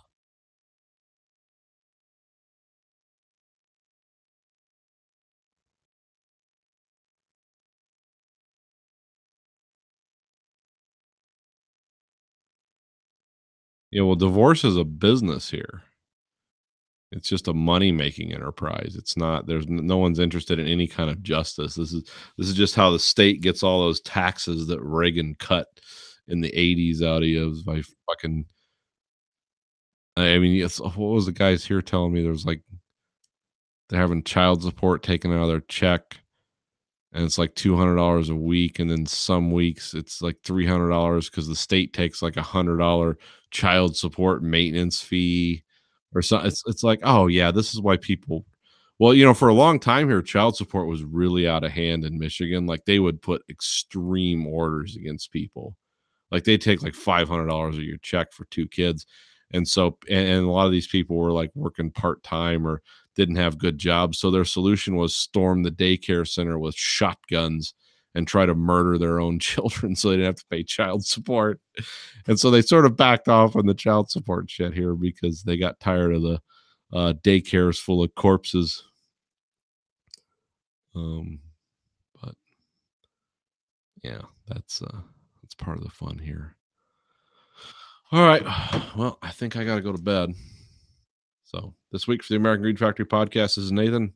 A: yeah. Well, divorce is a business here. It's just a money-making enterprise. It's not there's no one's interested in any kind of justice. This is just how the state gets all those taxes that Reagan cut in the 80s out of you by fucking I mean, what was the guys here telling me? There's like they're having child support taken out of their check, and it's like $200 a week, and then some weeks it's like $300 because the state takes like $100 child support maintenance fee or something. It's like, oh yeah, this is why people. Well, you know, for a long time here, child support was really out of hand in Michigan. Like they would put extreme orders against people. Like they take like $500 of your check for 2 kids. And so, and a lot of these people were like working part-time or didn't have good jobs. So their solution was storm the daycare center with shotguns and try to murder their own children so they didn't have to pay child support. And so they sort of backed off on the child support shit here because they got tired of the daycares full of corpses. But yeah, that's part of the fun here. All right. Well, I think I got to go to bed. So this week for the American Greed Factory podcast, this is Nathan.